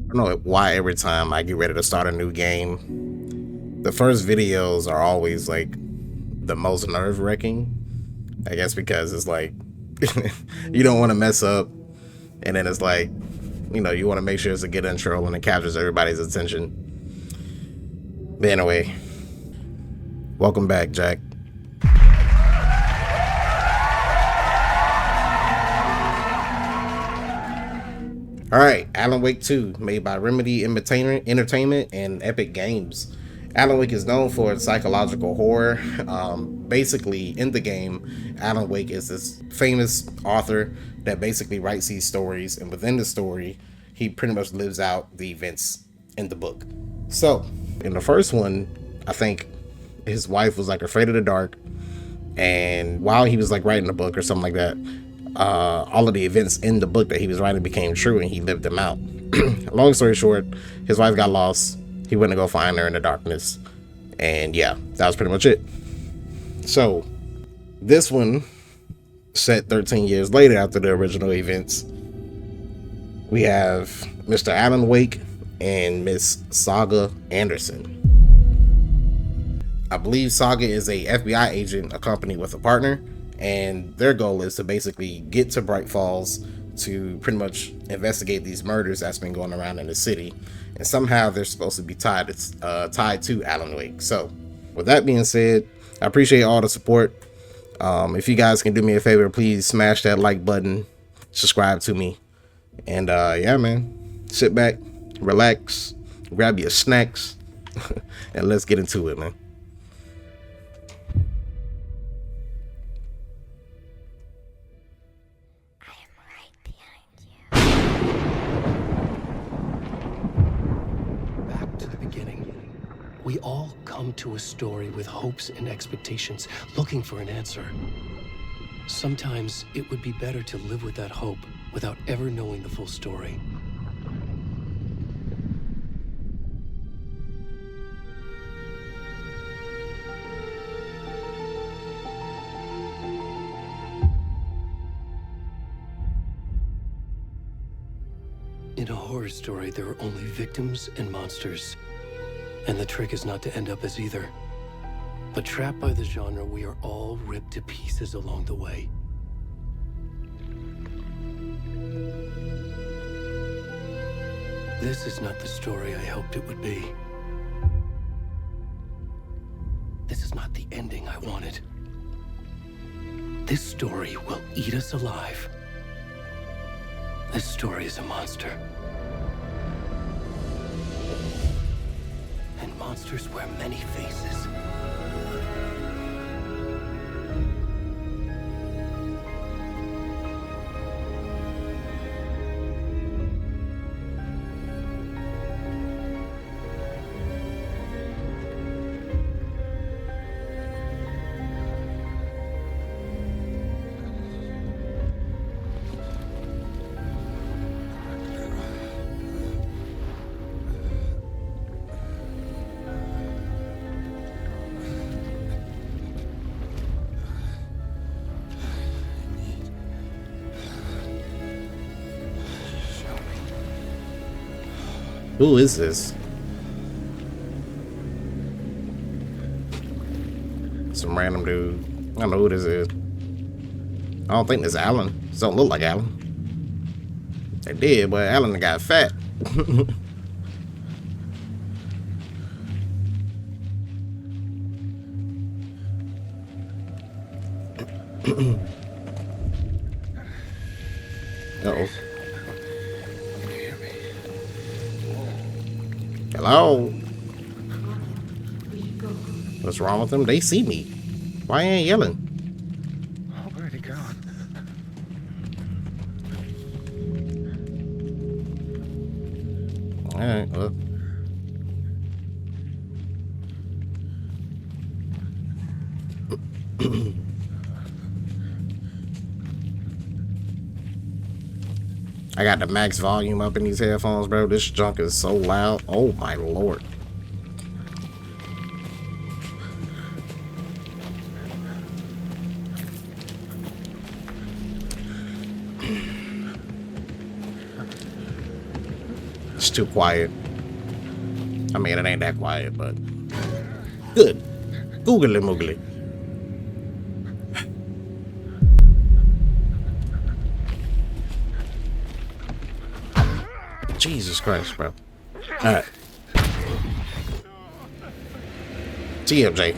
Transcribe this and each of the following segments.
I don't know why every time I get ready to start a new game, the first videos are always like the most nerve-wracking. I guess because it's like you don't want to mess up, and then it's like, you want to make sure it's a good intro and it captures everybody's attention. But anyway, welcome back, Jack. All right, Alan Wake 2, made by Remedy Entertainment and Epic Games. Alan Wake is known for its psychological horror. Basically, in the game, Alan Wake is this famous author that basically writes these stories, and within the story, he pretty much lives out the events in the book. So, in the first one, I think his wife was like afraid of the dark, and while he was like writing the book or something like that, all of the events in the book that he was writing became true, and he lived them out. Long story short, his wife got lost. He went to go find her in the darkness, and yeah, that was pretty much it. So this one, set 13 years later after the original events, we have Mr. Alan Wake and Miss Saga Anderson. I believe Saga is a FBI agent accompanied with a partner, and their goal is to basically get to Bright Falls to pretty much investigate these murders that's been going around in the city, and somehow they're supposed to be tied to Alan Wake. So with that being said, I appreciate all the support. If you guys can do me a favor, please smash that like button, subscribe to me, and yeah, man, sit back, relax, grab your snacks, and let's get into it, man. We all come to a story with hopes and expectations, looking for an answer. Sometimes it would be better to live with that hope without ever knowing the full story. In a horror story, there are only victims and monsters. And the trick is not to end up as either. But trapped by the genre, we are all ripped to pieces along the way. This is not the story I hoped it would be. This is not the ending I wanted. This story will eat us alive. This story is a monster. Monsters wear many faces. Who is this? Some random dude. I don't know who this is. I don't think this is Alan. This don't look like Alan. They did, but Alan got fat. Uh-oh. Hello? What's wrong with them? They see me. Why ain't yelling? Oh, where'd he gone? Alright, well. I got the max volume up in these headphones, bro. This junk is so loud. Oh my lord. too quiet. I mean, it ain't that quiet, but good. Googly moogly. Jesus Christ, bro. Alright. TMJ.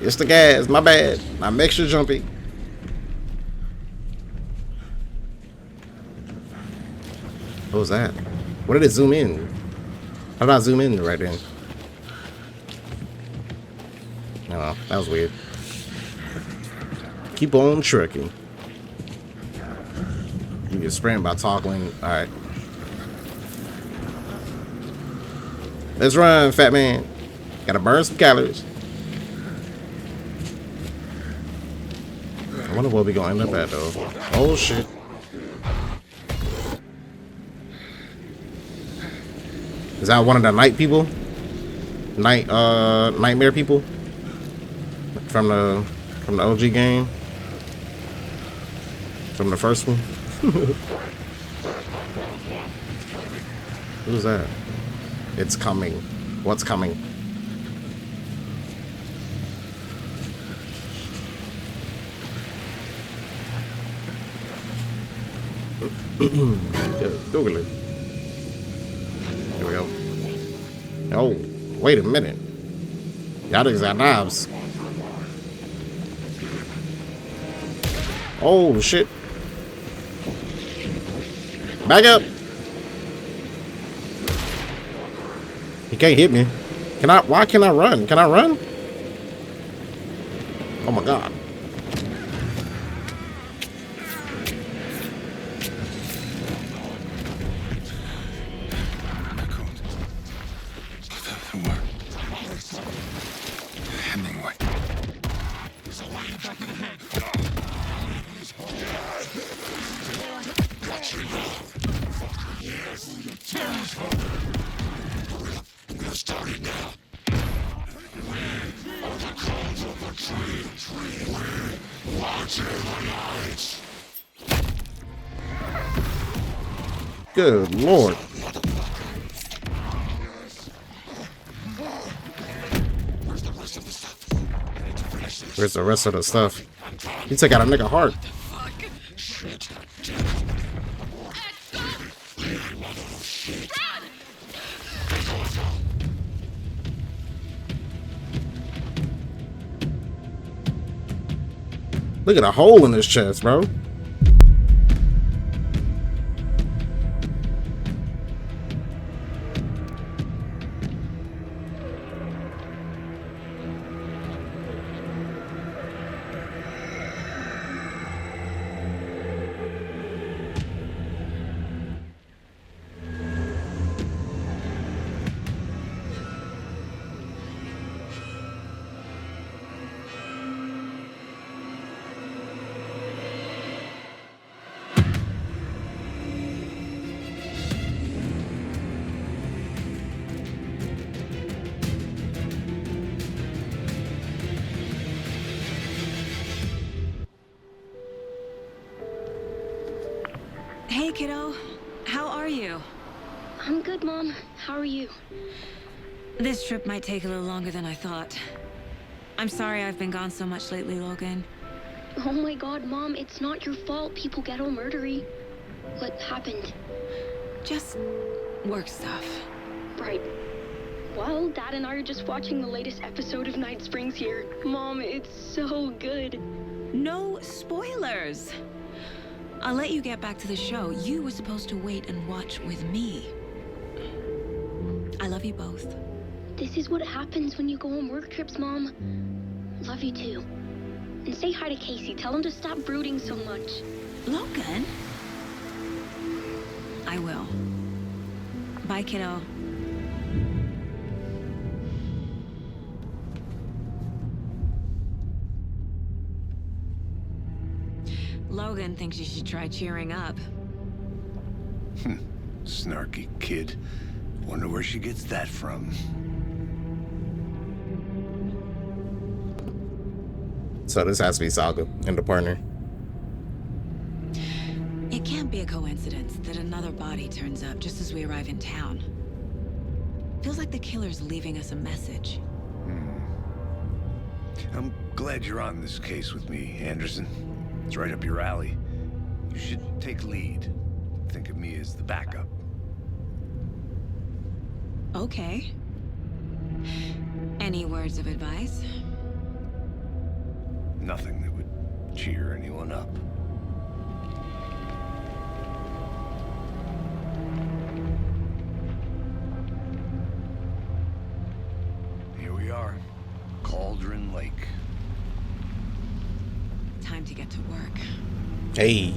It's the gas, my bad. I'm extra jumpy. What was that? What did it zoom in? How did I zoom in right then? Oh, that was weird. Keep on trucking. You can sprint by toggling. Alright. Let's run, fat man. Gotta burn some calories. I wonder where we gonna end up at though. Oh shit. Is that one of the night people? Nightmare people? From the OG game? From the first one? Who's that? It's coming. What's coming? Google it. Here we go. Oh, wait a minute. Y'all niggas got knives. Oh shit. Back up. He can't hit me. Can I? Why can't I run? Can I run? Oh my god. Good lord. Where's the rest of the stuff? He took out a nigga heart. Look at a hole in his chest, bro. Hey, kiddo. How are you? I'm good, Mom. How are you? This trip might take a little longer than I thought. I'm sorry I've been gone so much lately, Logan. Oh my god, Mom, it's not your fault people get all murdery. What happened? Just work stuff. Right. Well, Dad and I are just watching the latest episode of Night Springs here. Mom, it's so good. No spoilers! I'll let you get back to the show. You were supposed to wait and watch with me. I love you both. This is what happens when you go on work trips, Mom. Love you too. And say hi to Casey. Tell him to stop brooding so much. Logan? I will. Bye, kiddo. Logan thinks you should try cheering up. Snarky kid. Wonder where she gets that from. So this has to be Saga and the partner. It can't be a coincidence that another body turns up just as we arrive in town. Feels like the killer's leaving us a message. I'm glad you're on this case with me, Anderson. It's right up your alley. You should take lead. Think of me as the backup. Okay. Any words of advice? Nothing that would cheer anyone up. Here we are. Cauldron Lake. Time to get to work. Hey.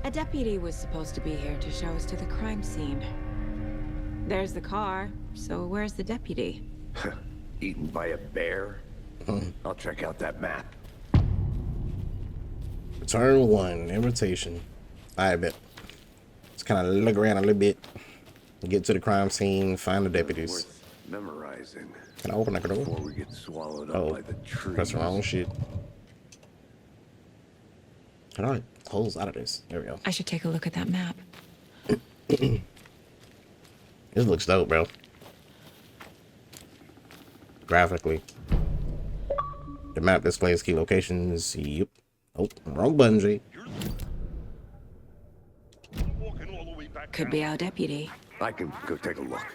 A deputy was supposed to be here to show us to the crime scene. There's the car, so where's the deputy? Eaten by a bear? I'll check out that map. Turn 1, invitation. I bet. Let's kind of look around a little bit. Get to the crime scene, find the deputies. Worth memorizing. Can I open that door? Before we get swallowed up by the trees. Press the wrong shit. How do I close out of this? There we go. I should take a look at that map. This looks dope, bro. Graphically. The map displays key locations. Yep. Oh, wrong button, G. Could be our deputy. I can go take a look.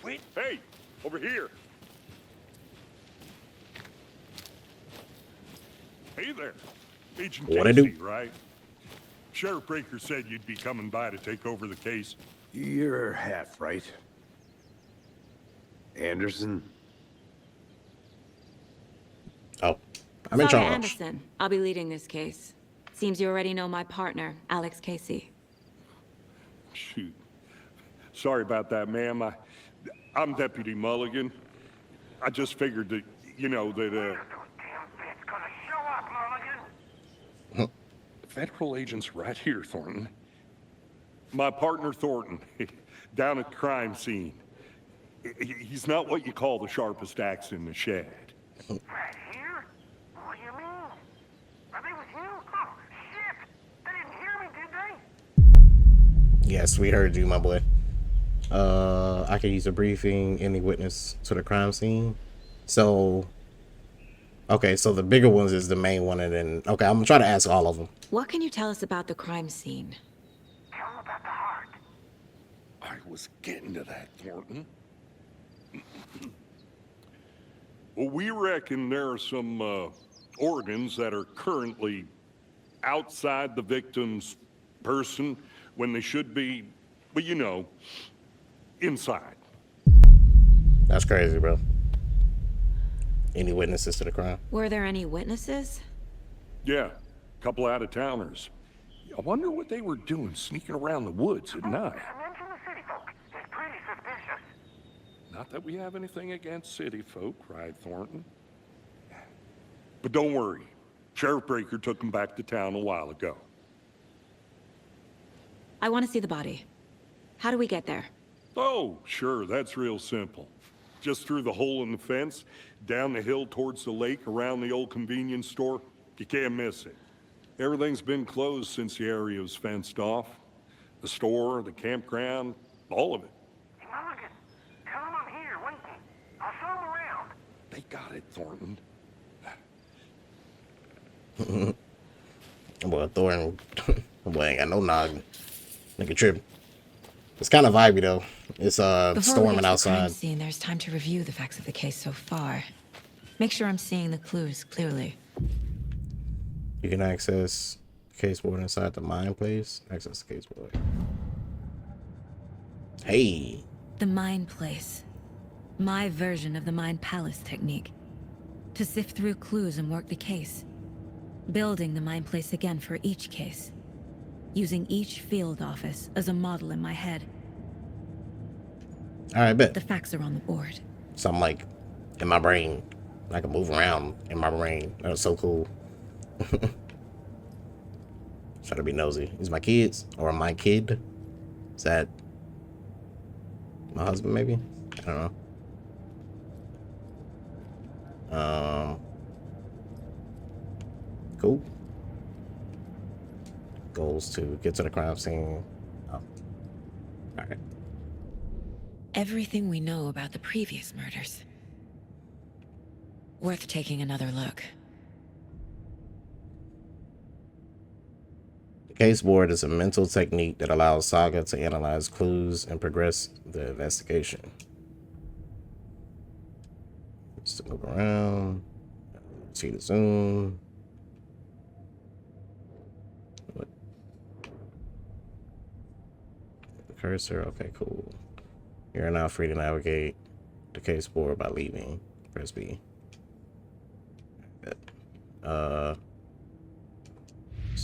Wait, hey, over here. Hey there. Agent What'd I Casey, do? right? Sheriff Breaker said you'd be coming by to take over the case. You're half right. Anderson? Oh, I'm in Saga charge. Anderson. I'll be leading this case. Seems you already know my partner, Alex Casey. Shoot. Sorry about that, ma'am. I'm Deputy Mulligan. I just figured that, you know, that, Federal agent's right here, Thornton. My partner, Thornton, down at the crime scene. He's not what you call the sharpest axe in the shed. Right here? What do you mean? Are they with you? Oh, shit! They didn't hear me, did they? Yes, we heard you, my boy. I can use a briefing, any witness to the crime scene. So, okay, so the bigger ones is the main one, and then, okay, I'm gonna try to ask all of them. What can you tell us about the crime scene? Tell them about the heart. I was getting to that, Thornton. Well, we reckon there are some organs that are currently outside the victim's person when they should be, well, you know, inside. That's crazy, bro. Any witnesses to the crime? Were there any witnesses? Yeah, a couple out-of-towners. I wonder what they were doing sneaking around the woods at night. Mention the city folk. It's pretty suspicious. Not that we have anything against city folk, cried Thornton. But don't worry. Sheriff Breaker took them back to town a while ago. I want to see the body. How do we get there? Oh, sure, that's real simple. Just through the hole in the fence, down the hill towards the lake, around the old convenience store. You can't miss it. Everything's been closed since the area was fenced off. The store, the campground, all of it. Hey, Mulligan, tell them I'm here waiting. I'll show them around. They got it, Thornton. Boy, Thornton, boy, ain't got no noggin. Nigga tripping. It's kind of vibey though. It's Before we get storming to the crime outside. scene, there's time to review the facts of the case so far. Make sure I'm seeing the clues clearly. You can access the caseboard inside the mine place. Access the caseboard. Hey, The Mind Place. My version of the Mind Palace technique. To sift through clues and work the case. Building the Mind Place again for each case. Using each field office as a model in my head. all right, bet. The facts are on the board. So I'm like in my brain. I can move around in my brain. That was so cool. Try to be nosy. These my kids or my kid? Is that my husband? Maybe. I don't know. Cool. Goals to get to the crime scene. Oh. All right. Everything we know about the previous murders. Worth taking another look. The case board is a mental technique that allows Saga to analyze clues and progress the investigation. Just to move around. See the zoom. What? The cursor. Okay, cool. You are now free to navigate the case board by leaving. Press B. Let's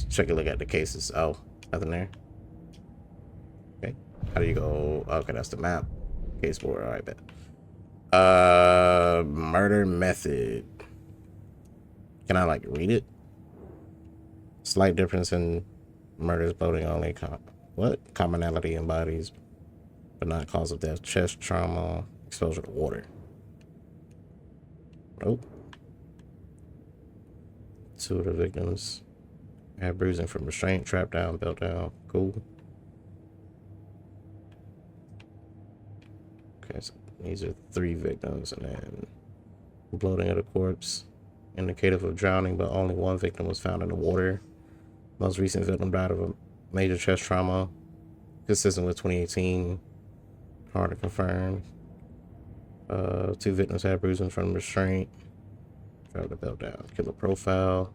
check a look at the cases. Oh, nothing there. Okay. How do you go? Okay, that's the map. Case board. All right, bet. Murder method. Can I like read it? Slight difference in murders loading only. What? Commonality in bodies, but not cause of death. Chest trauma, exposure to water. Nope. Two of the victims had bruising from restraint, trap down, belt down. Cool. Okay, so these are 3 victims, and then bloating of the corpse, indicative of drowning, but only 1 victim was found in the water. Most recent victim died of a major chest trauma, consistent with 2018. Hard to confirm. 2 victims had bruising from restraint. Drop the belt down. Killer profile.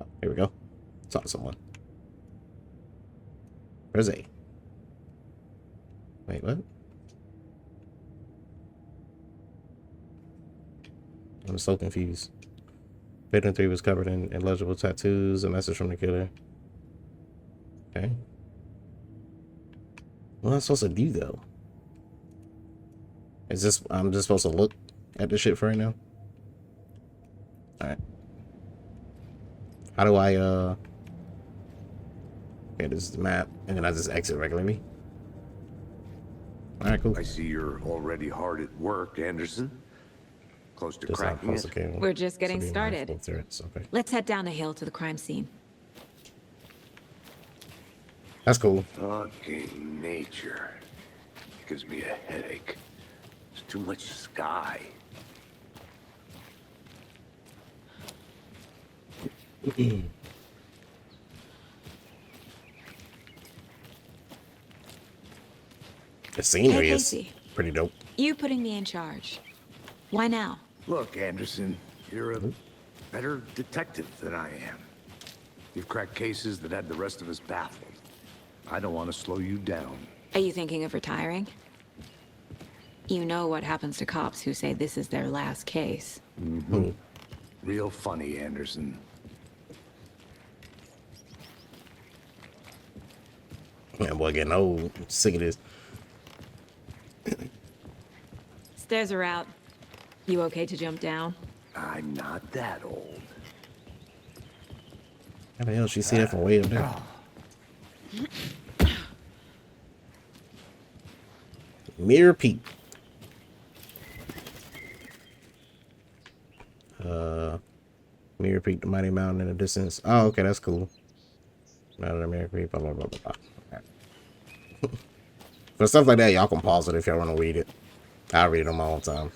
Oh, here we go. Talk to someone. Where's A? Wait, what? I'm so confused. Victim 3 was covered in illegible tattoos. A message from the killer. Okay. What am I supposed to do though? Is this, I'm just supposed to look at this shit for right now? Alright. How do I, okay, this is the map, and then I just exit regularly. Alright, cool. I see you're already hard at work, Anderson. Close to cracking it. Okay. We're just getting started. Threats. Okay. Let's head down the hill to the crime scene. That's cool. Fucking nature. Gives me a headache. There's too much sky. The scenery Hey, is Casey. pretty dope. You putting me in charge. Why now? Look, Anderson, you're a better detective than I am. You've cracked cases that had the rest of us baffled. I don't want to slow you down. Are you thinking of retiring? You know what happens to cops who say this is their last case. Mm-hmm. Real funny, Anderson. Man, boy, getting old. I'm sick of this. Stairs are out. You okay to jump down? I'm not that old. How the hell she see that from way up there? Mirror peak. Mirror peak, the mighty mountain in the distance. Oh, okay, that's cool. Another mirror peak, blah, blah, blah, blah, blah. Okay. For stuff like that, y'all can pause it if y'all want to read it. I'll read it on my own time.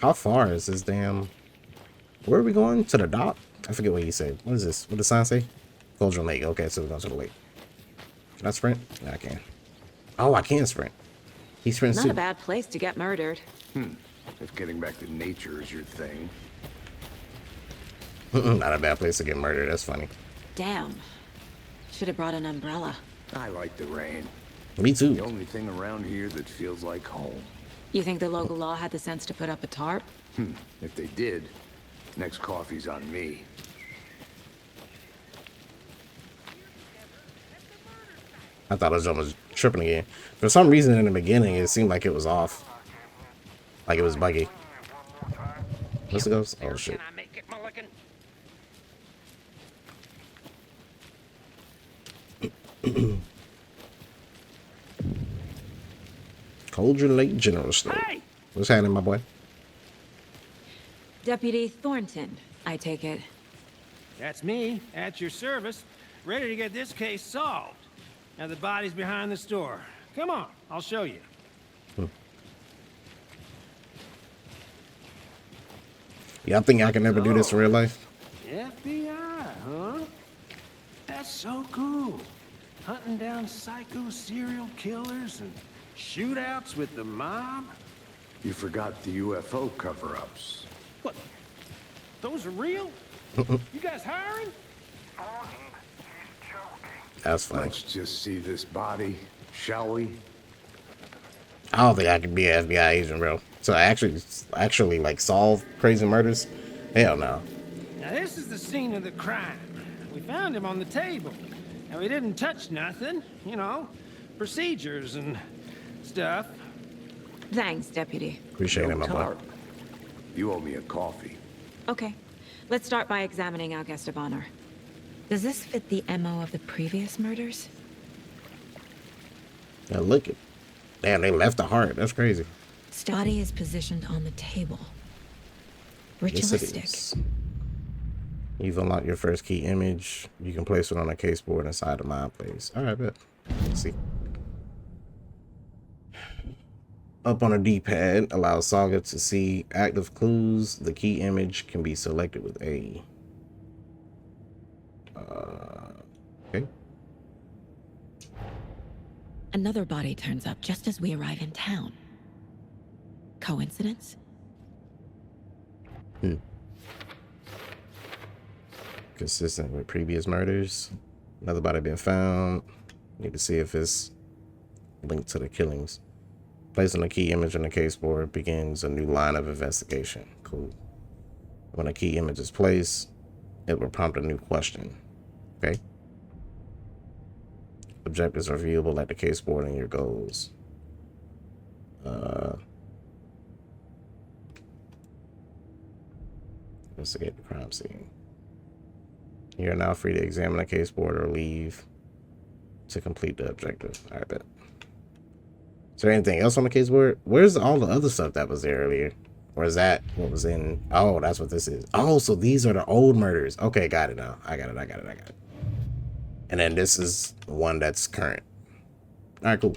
How far is this damn... Where are we going? To the dock? I forget what he said. What is this? What did the sign say? Cauldron Lake. Okay, so we're going to the lake. Can I sprint? Yeah, I can. Oh, I can sprint. He sprints Not too. a bad place to get murdered. If getting back to nature is your thing. Not a bad place to get murdered. That's funny. Damn. Should have brought an umbrella. I like the rain. Me too. The only thing around here that feels like home. You think the local law had the sense to put up a tarp? If they did, next coffee's on me. I thought I was tripping again. For some reason in the beginning, it seemed like it was off. Like it was buggy. What's it goes? Oh shit. Can I make it, Mulligan? Cauldron Lake General Store. Hey! What's happening, my boy? Deputy Thornton, I take it. That's me, at your service, ready to get this case solved. Now the body's behind the store. Come on, I'll show you. Y'all think I can never do this in real life? FBI, huh? That's so cool. Hunting down psycho serial killers and shootouts with the mob. You forgot the UFO cover-ups. What? Those are real? You guys hiring? That's funny. Let's just see this body, shall we? I don't think I can be an FBI agent, bro. So actually like solve crazy murders? Hell no. Now this is the scene of the crime. We found him on the table. And we didn't touch nothing, you know, procedures and stuff. Thanks, Deputy. Appreciate it, my boy. tarp. You owe me a coffee. Okay, let's start by examining our guest of honor. Does this fit the MO of the previous murders? Now look at, damn, they left the heart. That's crazy. Body is positioned on the table. Yes, it Ritualistic. is. You've unlocked your first key image. You can place it on a case board inside the mind place. All right, bet. Let's see. Up on a D-pad allows Saga to see active clues. The key image can be selected with A. Okay. Another body turns up just as we arrive in town. Coincidence? Consistent with previous murders. Another body been found. Need to see if it's linked to the killings. Placing a key image on the case board begins a new line of investigation. Cool. When a key image is placed, it will prompt a new question. Okay. Objectives are viewable at the case board and your goals. Investigate the crime scene. You are now free to examine the case board or leave to complete the objective. All right, bet. Is there anything else on the case board? Where's all the other stuff that was there earlier? Or is that what was in? Oh, that's what this is. Oh, so these are the old murders. Okay, got it now. I got it. And then this is one that's current. All right, cool.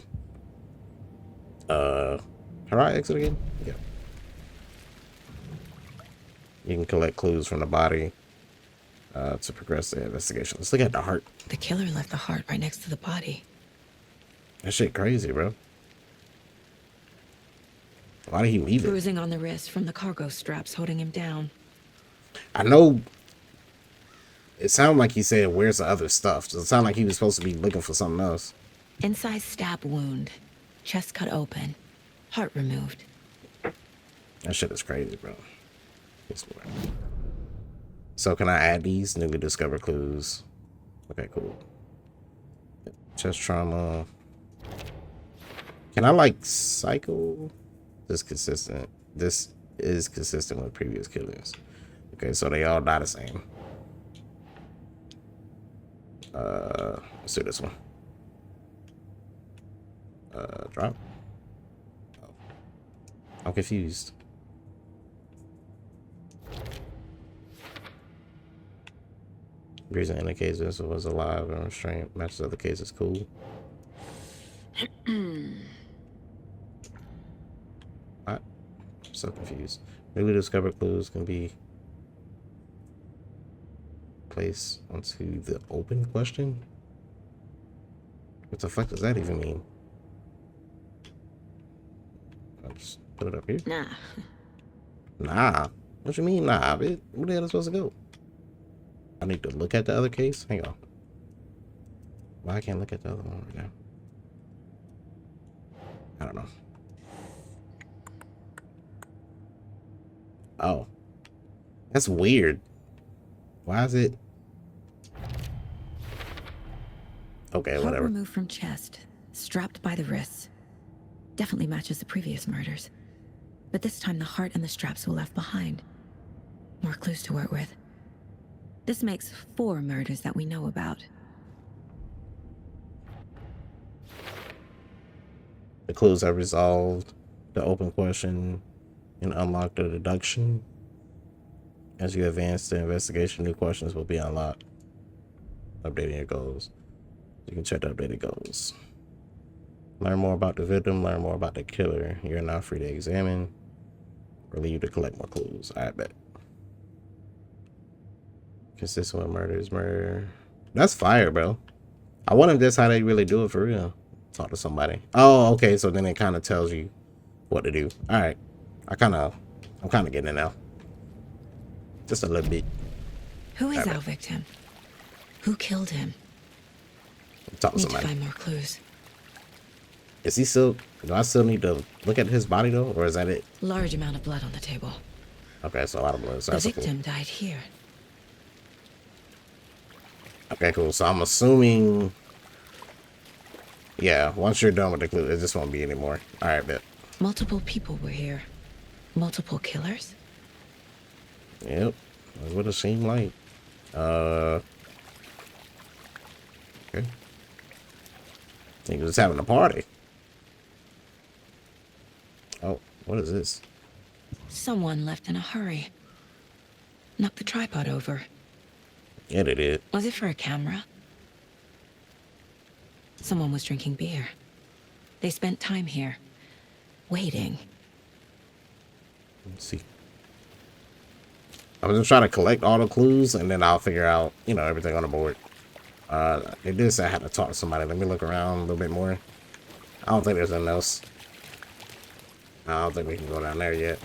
How do I exit again? Yeah. You can collect clues from the body to progress the investigation. Let's look at the heart. The killer left the heart right next to the body. That shit crazy, bro. Why did he leave it? Bruising on the wrist from the cargo straps holding him down. I know it sounded like he said, where's the other stuff? Does it sound like he was supposed to be looking for something else? Inside stab wound. Chest cut open. Heart removed. That shit is crazy, bro. So can I add these newly discovered clues? Okay, cool. Chest trauma. Can I like cycle? This is consistent with previous killings. Okay, so they all die the same. Let's do this one. Drop. Oh. I'm confused. Reason indicates this was alive and restrained. Matches other cases. Cool. What? I'm so confused. Newly discovered clues can be placed onto the open question. What the fuck does that even mean? I'll just put it up here. Nah. Nah. What you mean, nah? Where the hell is it supposed to go? I need to look at the other case? Hang on. Why I can't look at the other one right now? I don't know. Oh. That's weird. Why is it? Okay, Heart whatever. removed from chest, strapped by the wrists. Definitely matches the previous murders. But this time the heart and the straps were left behind. More clues to work with. This makes 4 murders that we know about. The clues have resolved the open question and unlocked the deduction. As you advance the investigation, new questions will be unlocked. Updating your goals. You can check the updated goals. Learn more about the victim, learn more about the killer. You're now free to examine or leave to collect more clues. I bet. Consistent with murder is murder. That's fire, bro. I wonder if that's how they really do it for real. Talk to somebody. Oh, okay. So then it kind of tells you what to do. All right. I'm kind of getting it now. Just a little bit. Who is our victim? Who killed him? Talk to Need somebody. to find more clues. Is he still? Do I still need to look at his body though, or is that it? Large amount of blood on the table. Okay, so a lot of blood. So The that's cool. victim died here. Okay, cool. So I'm assuming. Yeah, once you're done with the clue, it just won't be anymore. All right, bet. Multiple people were here. Multiple killers? Yep, that's what it seemed like. Okay. He was having a party. Oh, what is this? Someone left in a hurry. Knocked the tripod over. Yeah, they did. Was it for a camera? Someone was drinking beer. They spent time here. Waiting. Let's see. I was just trying to collect all the clues, and then I'll figure out, you know, everything on the board. They did say I had to talk to somebody. Let me look around a little bit more. I don't think there's anything else. I don't think we can go down there yet.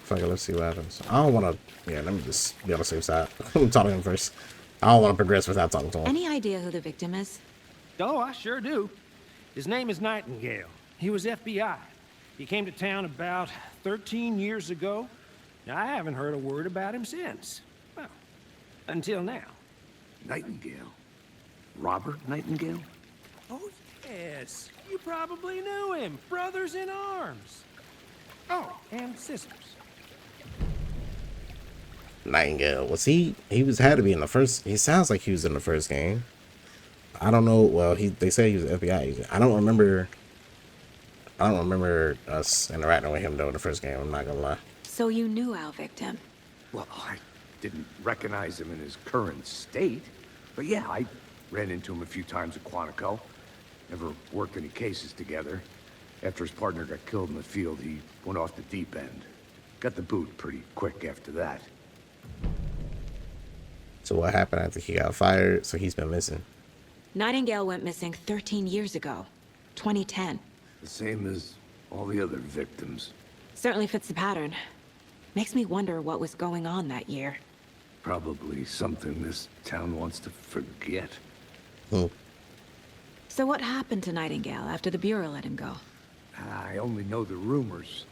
Fuck it, let's see what happens. I don't want to. Yeah, let me just be on the safe side. I'm talking to him first. I don't want to progress without talking to him. Any idea who the victim is? Oh, I sure do. His name is Nightingale. He was FBI. He came to town about 13 years ago. Now, I haven't heard a word about him since. Well, until now. Nightingale? Robert Nightingale? Oh, yes. You probably knew him. Brothers in arms. Oh, and sisters. Nightingale. Was he? He was had to be in the first. He sounds like he was in the first game. I don't know. Well, they say he was an FBI agent. I don't remember us interacting with him though in the first game. I'm not gonna lie. So you knew our victim? Well, I didn't recognize him in his current state. But yeah, I ran into him a few times at Quantico. Never worked any cases together. After his partner got killed in the field, he went off the deep end. Got the boot pretty quick after that. So what happened after he got fired? So he's been missing. Nightingale went missing 13 years ago. 2010. The same as all the other victims. Certainly fits the pattern. Makes me wonder what was going on that year. Probably something this town wants to forget. So what happened to Nightingale after the Bureau let him go? I only know the rumors.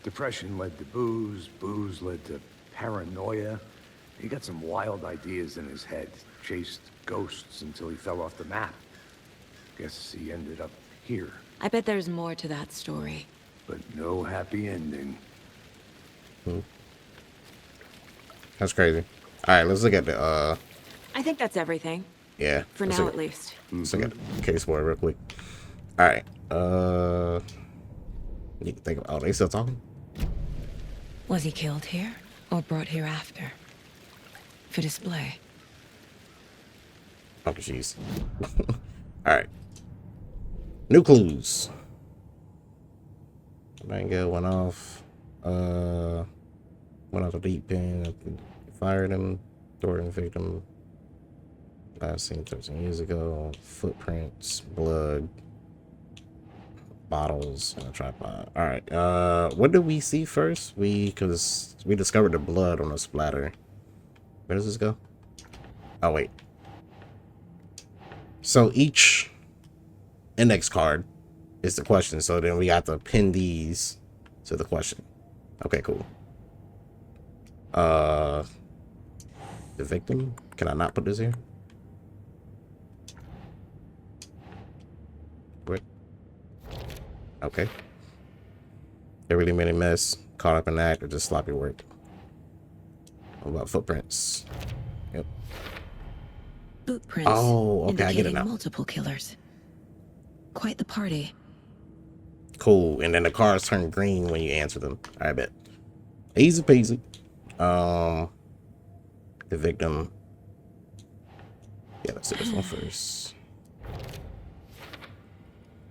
Depression led to booze, booze led to paranoia. He got some wild ideas in his head, chased ghosts until he fell off the map. Guess he ended up here, I bet there's more to that story. but no happy ending. That's crazy. All right, let's look at the I think that's everything. yeah. For let's now, look at least. Let's look at the case board real quick. All right. You can think of. Oh, they still talking? Was he killed here or brought here after? For display. Oh, jeez. All right. New clues. Nightingale went off. Went off the deep end. Fired him. Threw the victim. Last seen 13 years ago. Footprints. Blood. Bottles and a tripod. All right. What did we see first? Because we discovered the blood on the splatter. Where does this go? Oh wait. So each index card is the question. So then we have to pin these to the question. Okay, cool. The victim. Can I not put this here? Okay. They really made a mess, caught up in the act, or just sloppy work. What about footprints? Yep. Footprints Oh, okay, I get it indicating now. multiple killers. Quite the party. Cool. And then the cars turn green when you answer them. I bet. Easy peasy. The victim. Yeah, let's do this one first.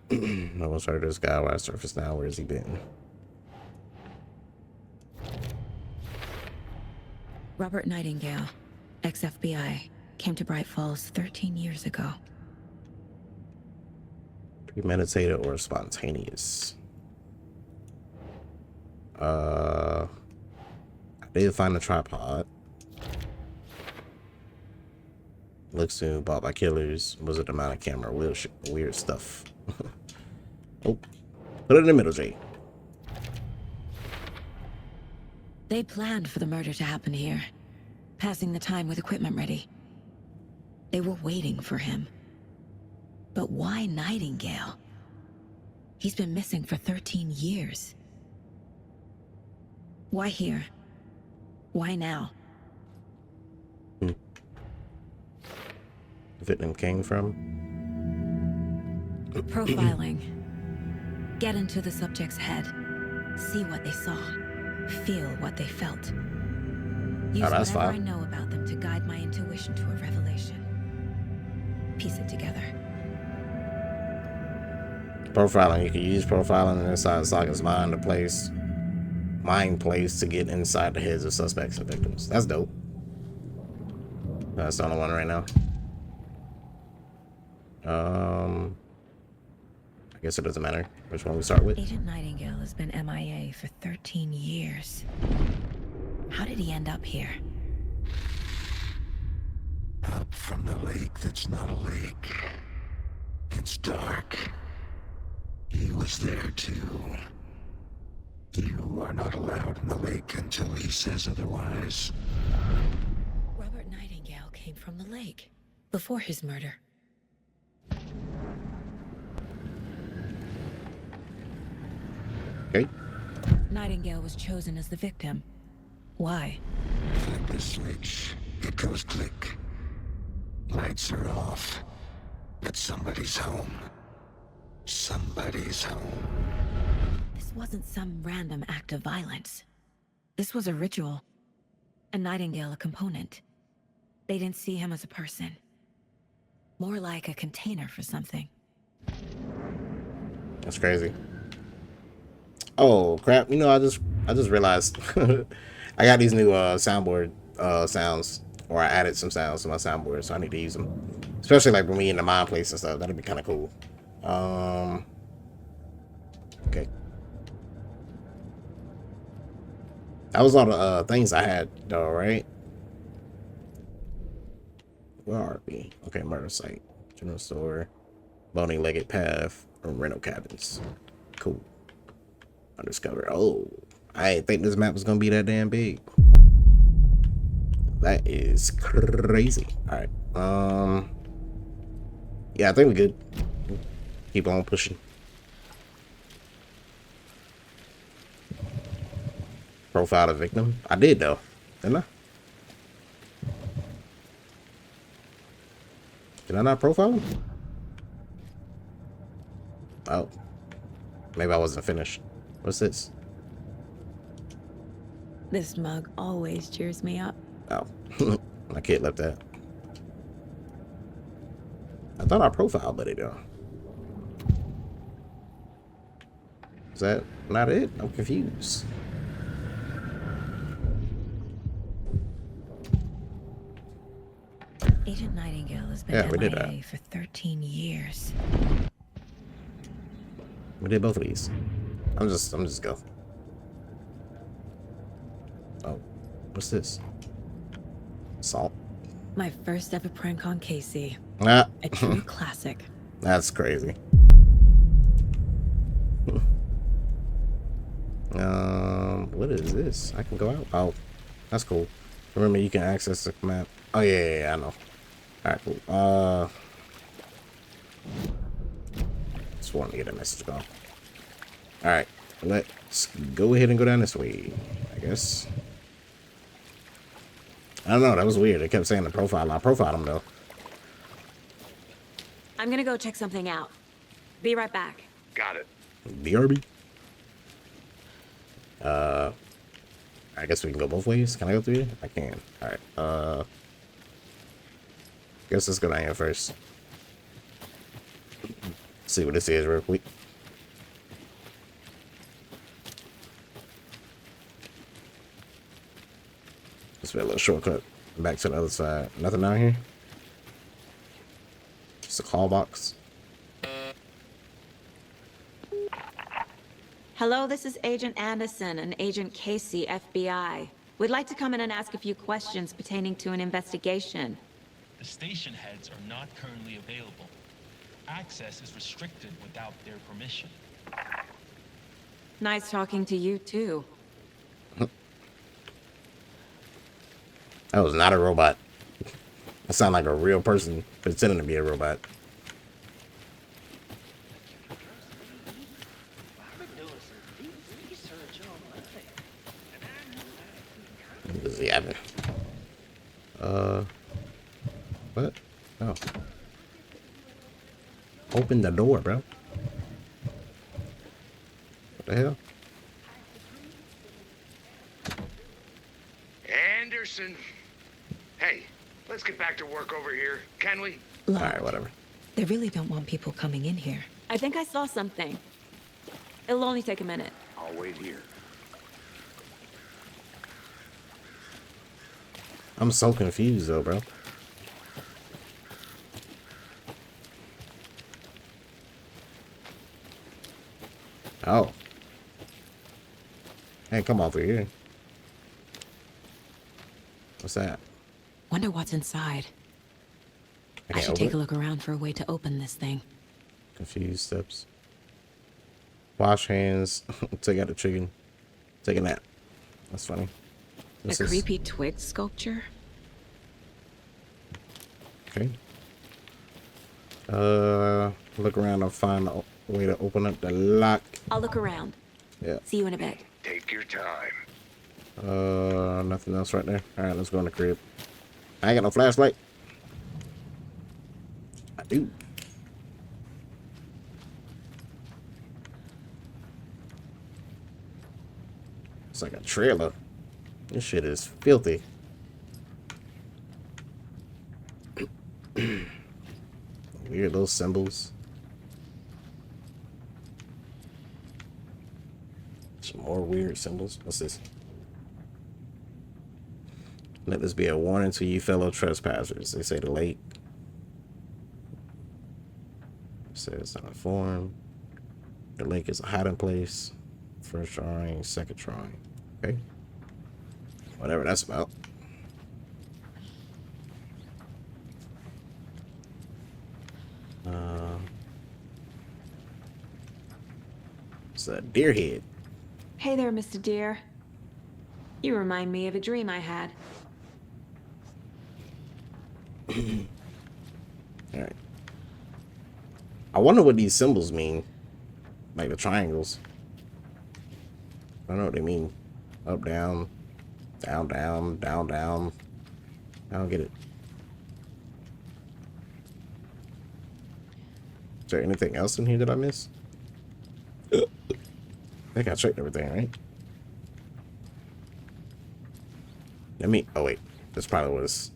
No one's heard of this guy. Why surface now? Where has he been? Robert Nightingale, ex-FBI, came to Bright Falls 13 years ago. Premeditated or spontaneous? I did find a tripod. Looks to bought by killers. Was it the amount of camera? Weird stuff. Oh, put it in the middle, Jay. They planned for the murder to happen here, passing the time with equipment ready. They were waiting for him. But why Nightingale? He's been missing for 13 years. Why here? Why now? The victim came from? Profiling. Get into the subject's head. See what they saw. Feel what they felt. Use that's whatever I fine. know about them to guide my intuition to a revelation. Piece it together. Profiling. You can use profiling inside Saga's mind place to get inside the heads of suspects and victims. That's dope. That's the only one right now. I guess it doesn't matter which one we start with. Agent Nightingale has been MIA for 13 years. How did he end up here? Up from the lake that's not a lake. It's dark. He was there too. You are not allowed in the lake until he says otherwise. Robert Nightingale came from the lake before his murder. Okay. Nightingale was chosen as the victim. Why? Flip the switch. It goes click. Lights are off. But somebody's home. Somebody's home. This wasn't some random act of violence. This was a ritual. And Nightingale a component. They didn't see him as a person. More like a container for something. That's crazy. Oh crap! You know, I just realized I got these new soundboard sounds, or I added some sounds to my soundboard, so I need to use them, especially like when we in the mind place and stuff. That'd be kind of cool. Okay, that was all the things I had though, right? Where are we? Okay, murder site, general store, bony legged path, or rental cabins. Cool. Undiscovered. Oh, I didn't think this map was gonna be that damn big. That is crazy. All right. Yeah, I think we're good. Keep on pushing. Profile the victim. I did though, didn't I? Did I not profile him? Oh, maybe I wasn't finished. What's this? This mug always cheers me up. Oh, my kid left that. I thought I profiled, but it don't. Is that not it? I'm confused. Agent Nightingale has been Yeah, we did MIA for 13 years. We did both of these. I'm just go. Oh, what's this? Salt. My first ever prank on Casey. Ah, A true classic. that's crazy. What is this? I can go out. Oh, that's cool. Remember, you can access the map. Oh yeah, I know. All right, cool. Just wanted to get a message going. Alright, let's go ahead and go down this way, I guess. I don't know, that was weird. They kept saying the profile. I profiled him, though. I'm gonna go check something out. Be right back. Got it. BRB. I guess we can go both ways. Can I go through here? I can. Alright, guess let's go down here first. See what this is real quick. Let's be a little shortcut back to the other side. Nothing down here. Just a call box. Hello, this is Agent Anderson and Agent Casey, FBI. We'd like to come in and ask a few questions pertaining to an investigation. The station heads are not currently available. Access is restricted without their permission. Nice talking to you, too. That was not a robot. That sounded like a real person pretending to be a robot. What is he having? What? Oh. Open the door, bro. What the hell? Anderson. Hey, let's get back to work over here, can we? Look, Alright, whatever. they really don't want people coming in here. I think I saw something. It'll only take a minute. I'll wait here. I'm so confused though, bro. Oh. Hey, come on through here. What's that? Wonder what's inside. I should take a look around for a way to open this thing. Confused steps. Wash hands. Take out the chicken. Take a nap. That's funny. A creepy twig sculpture? Okay. Look around and find a way to open up the lock. I'll look around. Yeah. See you in a bit. Take your time. Nothing else right there. Alright, let's go in the crib. I ain't got no flashlight. I do. It's like a trailer. This shit is filthy. Weird little symbols. Some more weird symbols. What's this? Let this be a warning to you fellow trespassers. They say the lake. It says uninformed. The lake is a hiding place. First drawing, second drawing. Okay. Whatever that's about. It's a deer head. Hey there, Mr. Deer. You remind me of a dream I had. Alright. I wonder what these symbols mean. Like the triangles. I don't know what they mean. Up, down, down, down, down, down. I don't get it. Is there anything else in here that I missed? I think I checked everything, right? Let me... Oh, wait. This probably was...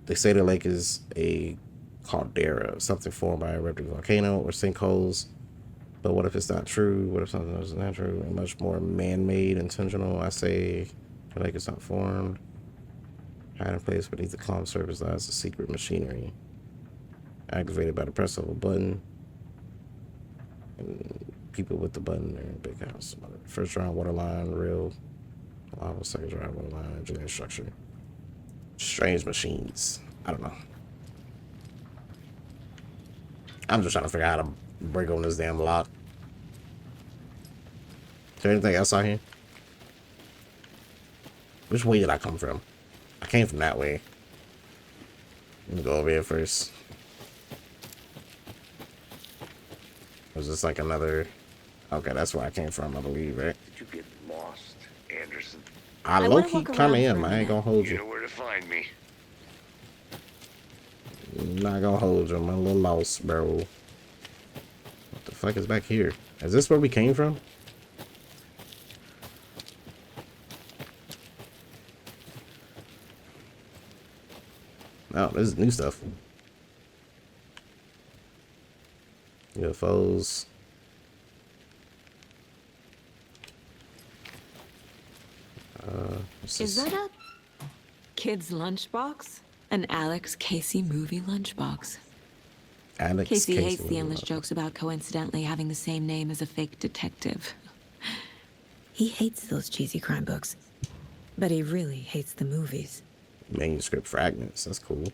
They say the lake is a caldera, something formed by a erupting volcano or sinkholes. But what if it's not true? What if something else is not true and much more man-made, intentional? I say the lake is not formed. Hiding place beneath the calm surface lies a secret machinery. Activated by the press of a button. And people with the button are in a big house. First drawing, water line, rail. Lava, second drawing, water line, engineering structure. Strange machines. I don't know. I'm just trying to figure out how to break on this damn lock. Is there anything else out here? Which way did I come from? I came from that way. Let me go over here first. Was this like another? Okay, that's where I came from, I believe, right? Did you get lost, Anderson? I wanna low-key walk kind of around for am. a I ain't minute. gonna hold You you. know where to find me. I'm not gonna hold you. I'm a little lost, bro. What the fuck is back here? Is this where we came from? No, this is new stuff. UFOs. Is that a kid's lunchbox? An Alex Casey movie lunchbox. Alex Casey hates the movie endless lunchbox. jokes about coincidentally having the same name as a fake detective. He hates those cheesy crime books. But he really hates the movies. Manuscript fragments. That's cool.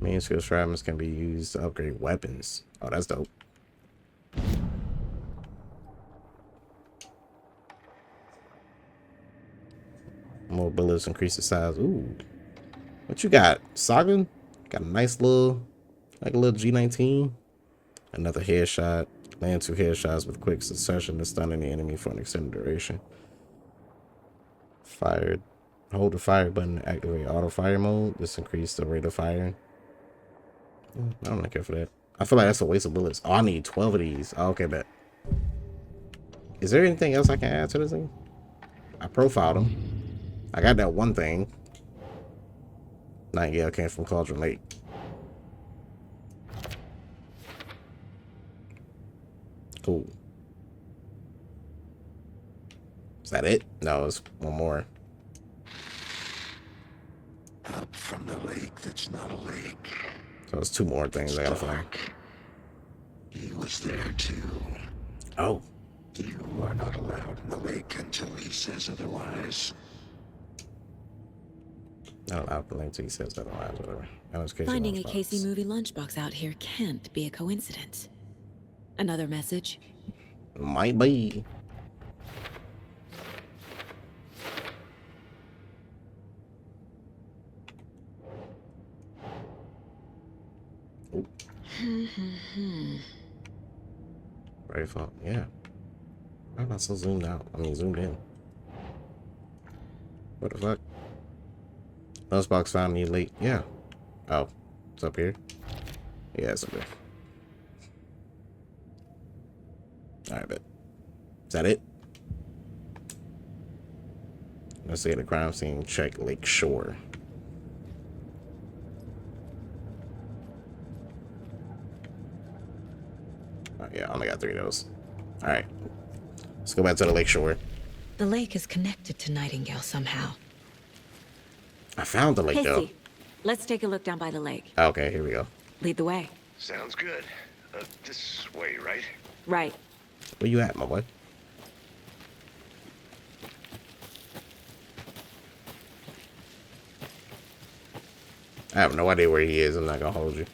Manuscript fragments can be used to upgrade weapons. Oh, that's dope. More bullets increase the size. Ooh. What you got? Saga? Got a nice little, like a little G19. Another headshot. Land 2 headshots with quick succession to stun any enemy for an extended duration. Fired. Hold the fire button to activate auto fire mode. This increases the rate of firing. I don't really care for that. I feel like that's a waste of bullets. Oh, I need 12 of these. Oh, okay, bet. Is there anything else I can add to this thing? I profiled them. I got that one thing. Nightingale came from Cauldron Lake. Cool. Is that it? No, it's one more. Up from the lake that's not a lake. So it's 2 more things I gotta find. Dark. He was there too. Oh. You are not allowed in the lake until he says otherwise. Not allowed the link till he says otherwise, whatever. Finding a Casey movie lunchbox out here can't be a coincidence. Another message? Might be. Very fun. Yeah. I'm not so zoomed out. I mean, zoomed in. What the fuck? Lunchbox found me late. Yeah. Oh, it's up here. Yeah, it's up there. Alright, bet. Is that it? Let's see the crime scene. Check Lake Shore. Oh, yeah, I only got 3 of those. Alright. Let's go back to the Lake Shore. The lake is connected to Nightingale somehow. I found the lake, though. Casey, let's take a look down by the lake. Okay, here we go. Lead the way. Sounds good. This way, right? Right. Where you at, my boy? I have no idea where he is. I'm not gonna hold you.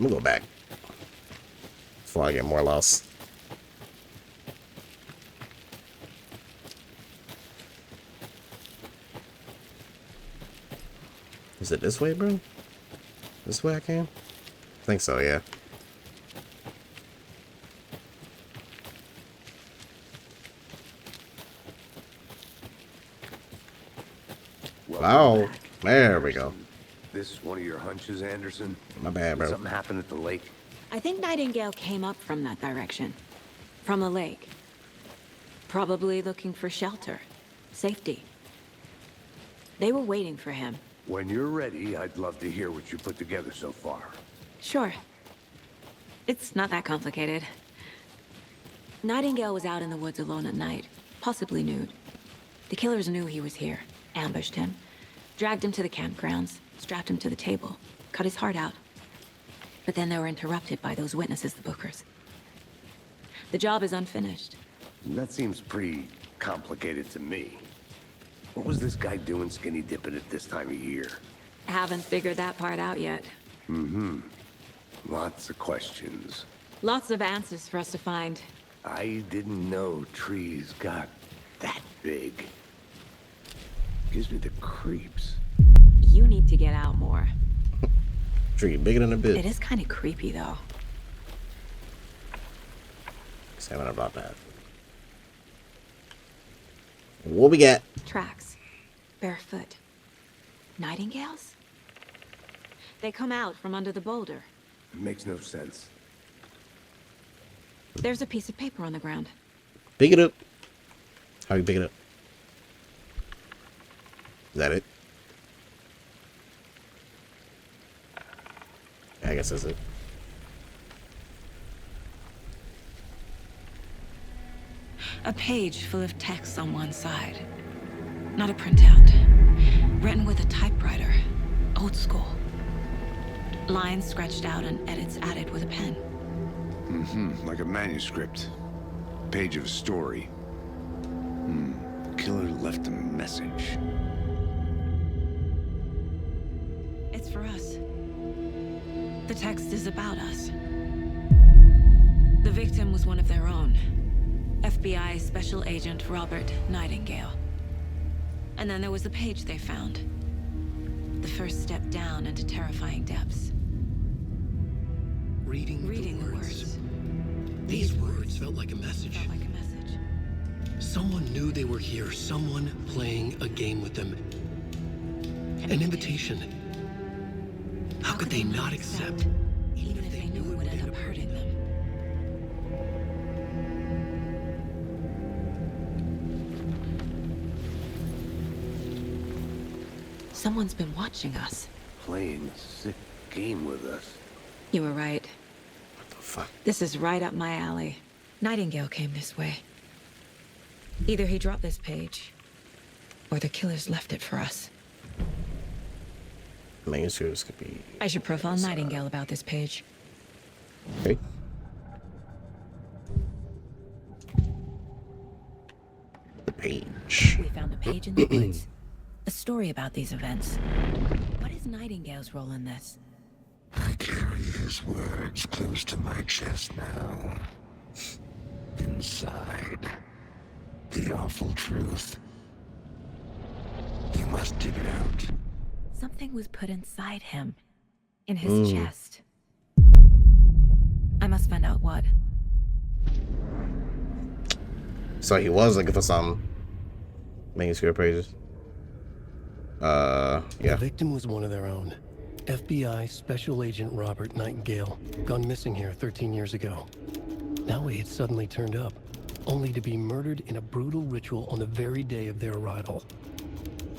I'm gonna go back before I get more lost. Is it this way, bro? This way I came? I think so, yeah. Oh, there we go. This one of your hunches, Anderson? My bad, Did bro. something happen at the lake? I think Nightingale came up from that direction. From the lake. Probably looking for shelter. Safety. They were waiting for him. When you're ready, I'd love to hear what you put together so far. Sure. It's not that complicated. Nightingale was out in the woods alone at night, possibly nude. The killers knew he was here, ambushed him, dragged him to the campgrounds, strapped him to the table, cut his heart out. But then they were interrupted by those witnesses, the Bookers. The job is unfinished. That seems pretty complicated to me. What was this guy doing skinny dipping at this time of year? Haven't figured that part out yet. Lots of questions. Lots of answers for us to find. I didn't know trees got that big. Gives me the creeps. You need to get out more. Tree bigger than a bit. It is kind of creepy, though. Saying about that. What we got? Tracks. Barefoot. Nightingales? They come out from under the boulder. It makes no sense. There's a piece of paper on the ground. Pick it up. How you pick it up? Is that it? I guess that's it. A page full of text on one side. Not a printout. Written with a typewriter. Old school. Lines scratched out and edits added with a pen. Like a manuscript. Page of a story. The killer left a message. It's for us. The text is about us. The victim was one of their own. FBI Special Agent Robert Nightingale. And then there was the page they found. The first step down into terrifying depths. Reading the words. These words felt like a message. Someone knew they were here. Someone playing a game with them. An invitation. How could they not accept? Even if they knew it would end up hurting them. Someone's been watching us. Playing a sick game with us. You were right. What the fuck? This is right up my alley. Nightingale came this way. Either he dropped this page, or the killers left it for us. Manuscripts could be. I should profile Nightingale about this page. Okay. The page. We found a page in the woods. A story about these events. What is Nightingale's role in this? I carry his words close to my chest now. Inside, the awful truth. You must dig it out. Something was put inside him. In his chest. I must find out what. So he was looking for some manuscript pages. The Yeah. victim was one of their own. FBI Special Agent Robert Nightingale, gone missing here 13 years ago. Now he had suddenly turned up, only to be murdered in a brutal ritual on the very day of their arrival.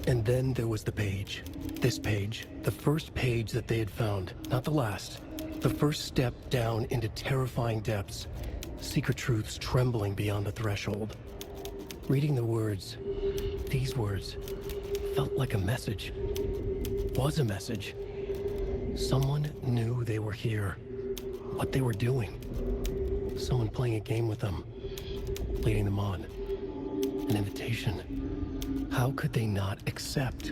And then there was the page. This page, the first page that they had found, not the last. The first step down into terrifying depths, secret truths trembling beyond the threshold. Reading the words, these words, felt like a message. Was a message. Someone knew they were here, what they were doing. Someone playing a game with them, leading them on. An invitation. How could they not accept?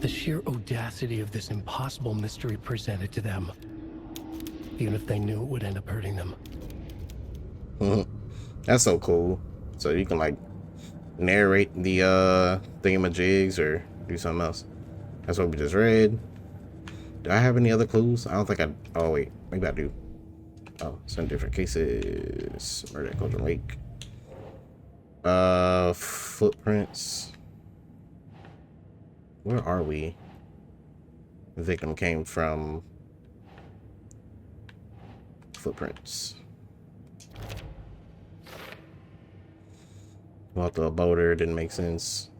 The sheer audacity of this impossible mystery presented to them, even if they knew it would end up hurting them. That's so cool. So you can like narrate the thingamajigs or do something else. That's what we just read. Do I have any other clues? I don't think I. Oh wait, maybe I do. Oh, some different cases. Murder at Golden Lake. Footprints. Where are we? The victim came from footprints. Well, the boulder didn't make sense.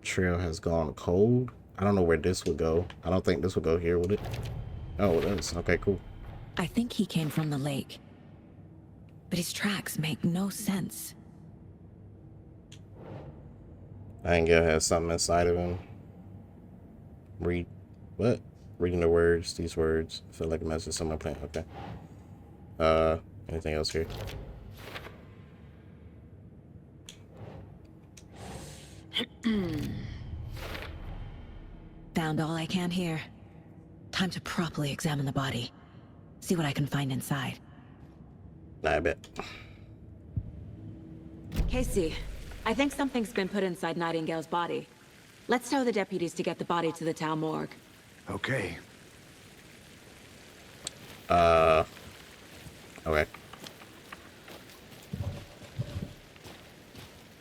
Trail has gone cold. I don't know where this would go. I don't think this would go here, would it? Oh, it does. Okay, cool. I think he came from the lake. But his tracks make no sense. Nightingale has something inside of him. Read what? Reading the words, these words. Feel like a message someone playing. Okay. Anything else here? Found all I can here. Time to properly examine the body. See what I can find inside. I bet. Casey, I think something's been put inside Nightingale's body. Let's tell the deputies to get the body to the town morgue. Okay. Okay.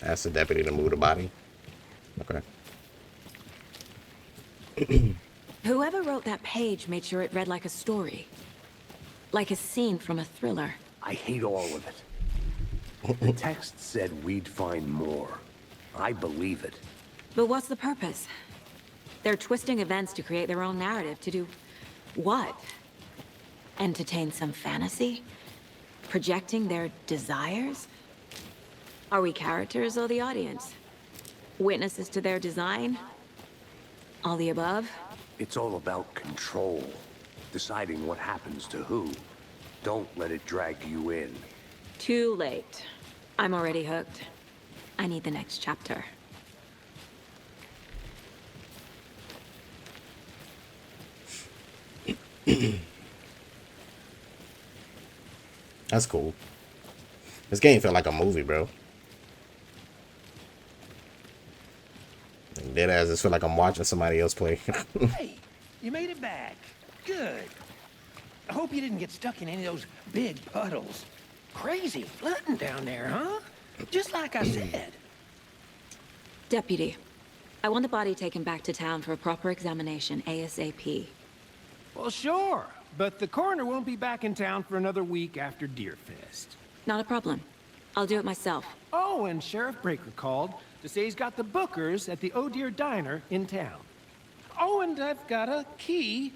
Ask the deputy to move the body. Okay. Whoever wrote that page made sure it read like a story. Like a scene from a thriller. I hate all of it. The text said we'd find more. I believe it. But what's the purpose? They're twisting events to create their own narrative. To do what? Entertain some fantasy? Projecting their desires? Are we characters or the audience? Witnesses to their design? All the above? It's all about control. Deciding what happens to who. Don't let it drag you in. Too late. I'm already hooked. I need the next chapter. That's cool. This game felt like a movie, bro. Dead ass, it feel like I'm watching somebody else play. Hey, you made it back. Good. I hope you didn't get stuck in any of those big puddles. Crazy flooding down there, huh? Just like I said. Deputy, I want the body taken back to town for a proper examination, ASAP. Well, sure. But the coroner won't be back in town for another week after Deerfest. Not a problem. I'll do it myself. Oh, and Sheriff Breaker called to say he's got the Bookers at the Oh Dear Diner in town. Oh, and I've got a key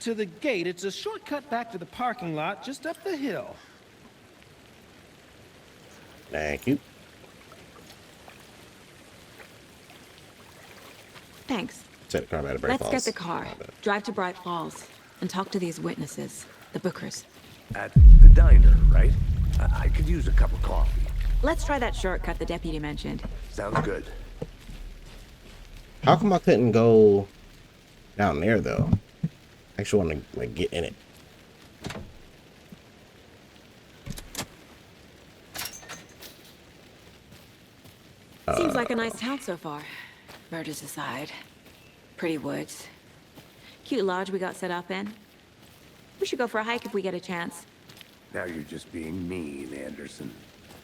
to the gate. It's a shortcut back to the parking lot just up the hill. Thank you. Thanks. Set the car by the Bright Let's Falls. get the car, drive to Bright Falls, and talk to these witnesses, the Bookers. At the diner, right? I could use a cup of coffee. Let's try that shortcut the deputy mentioned. Sounds good. How come I couldn't go down there though? I actually want to like get in it. Seems like a nice town so far. Murders aside. Pretty woods. Cute lodge we got set up in. We should go for a hike if we get a chance. Now you're just being mean, Anderson.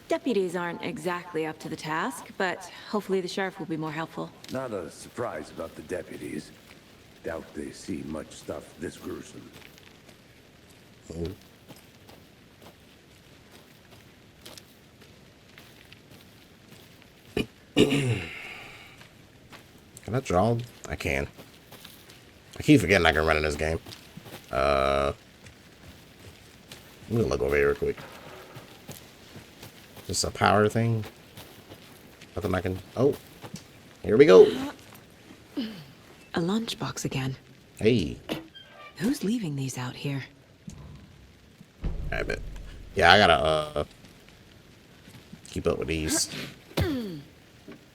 Deputies aren't exactly up to the task, but hopefully the sheriff will be more helpful. Not a surprise about the deputies. Doubt they see much stuff this gruesome. Can I draw? I can. I keep forgetting I can run in this game. I'm gonna look over here real quick. Just a power thing. Nothing I can. Oh, here we go. A lunchbox again. Hey. Who's leaving these out here? I bet. Yeah, I gotta keep up with these.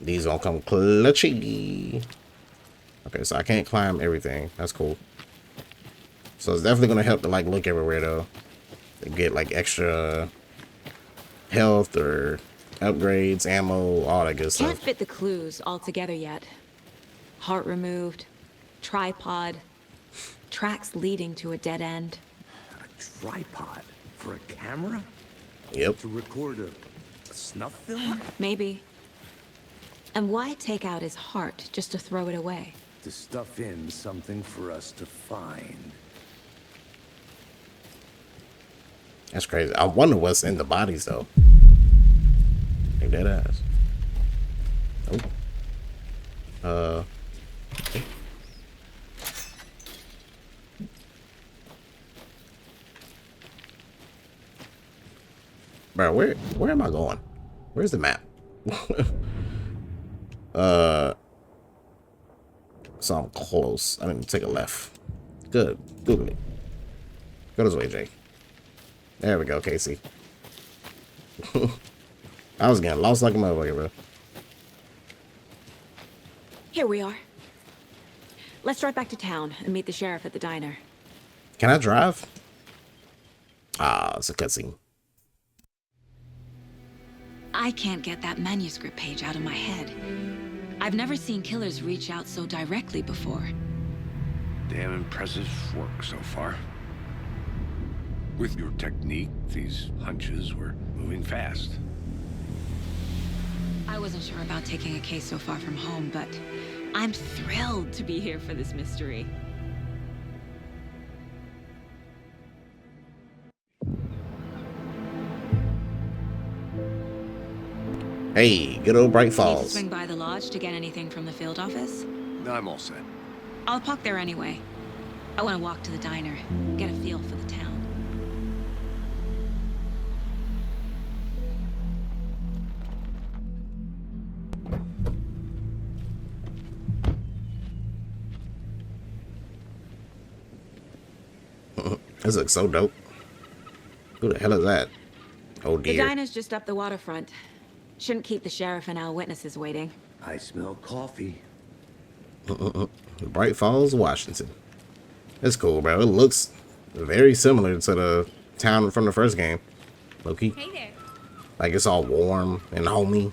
These gonna come clutchy. Okay, so I can't climb everything. That's cool. So it's definitely gonna help to like look everywhere though. To get like extra health or upgrades, ammo, all that good stuff. Can't fit the clues all together yet. Heart removed, tripod, tracks leading to a dead end. A tripod for a camera? Yep. To record a snuff film? Maybe. And why take out his heart just to throw it away? To stuff in something for us to find. That's crazy. I wonder what's in the bodies though. Like that ass. Oh. Okay. Bro, where am I going? Where's the map? So I'm close. I didn't take a left. Good. Google it. Go this way, Jake. There we go, Casey. I was getting lost like a motherfucker, bro. Here we are. Let's drive back to town and meet the sheriff at the diner. Can I drive? Ah, it's a cutscene. I can't get that manuscript page out of my head. I've never seen killers reach out so directly before. Damn impressive work so far. With your technique, these hunches were moving fast. I wasn't sure about taking a case so far from home, but I'm thrilled to be here for this mystery. Hey, good old Bright Need to Falls. swing by the lodge to get anything from the field office? I'm all set. I'll park there anyway. I want to walk to the diner, get a feel for the town. This looks so dope. Who the hell is that? Oh The dear. diner's just up the waterfront. Shouldn't keep the sheriff and our witnesses waiting. I smell coffee. Bright Falls, Washington. It's cool, bro. It looks very similar to the town from the first game. Low-key. Hey there. Like it's all warm and homey.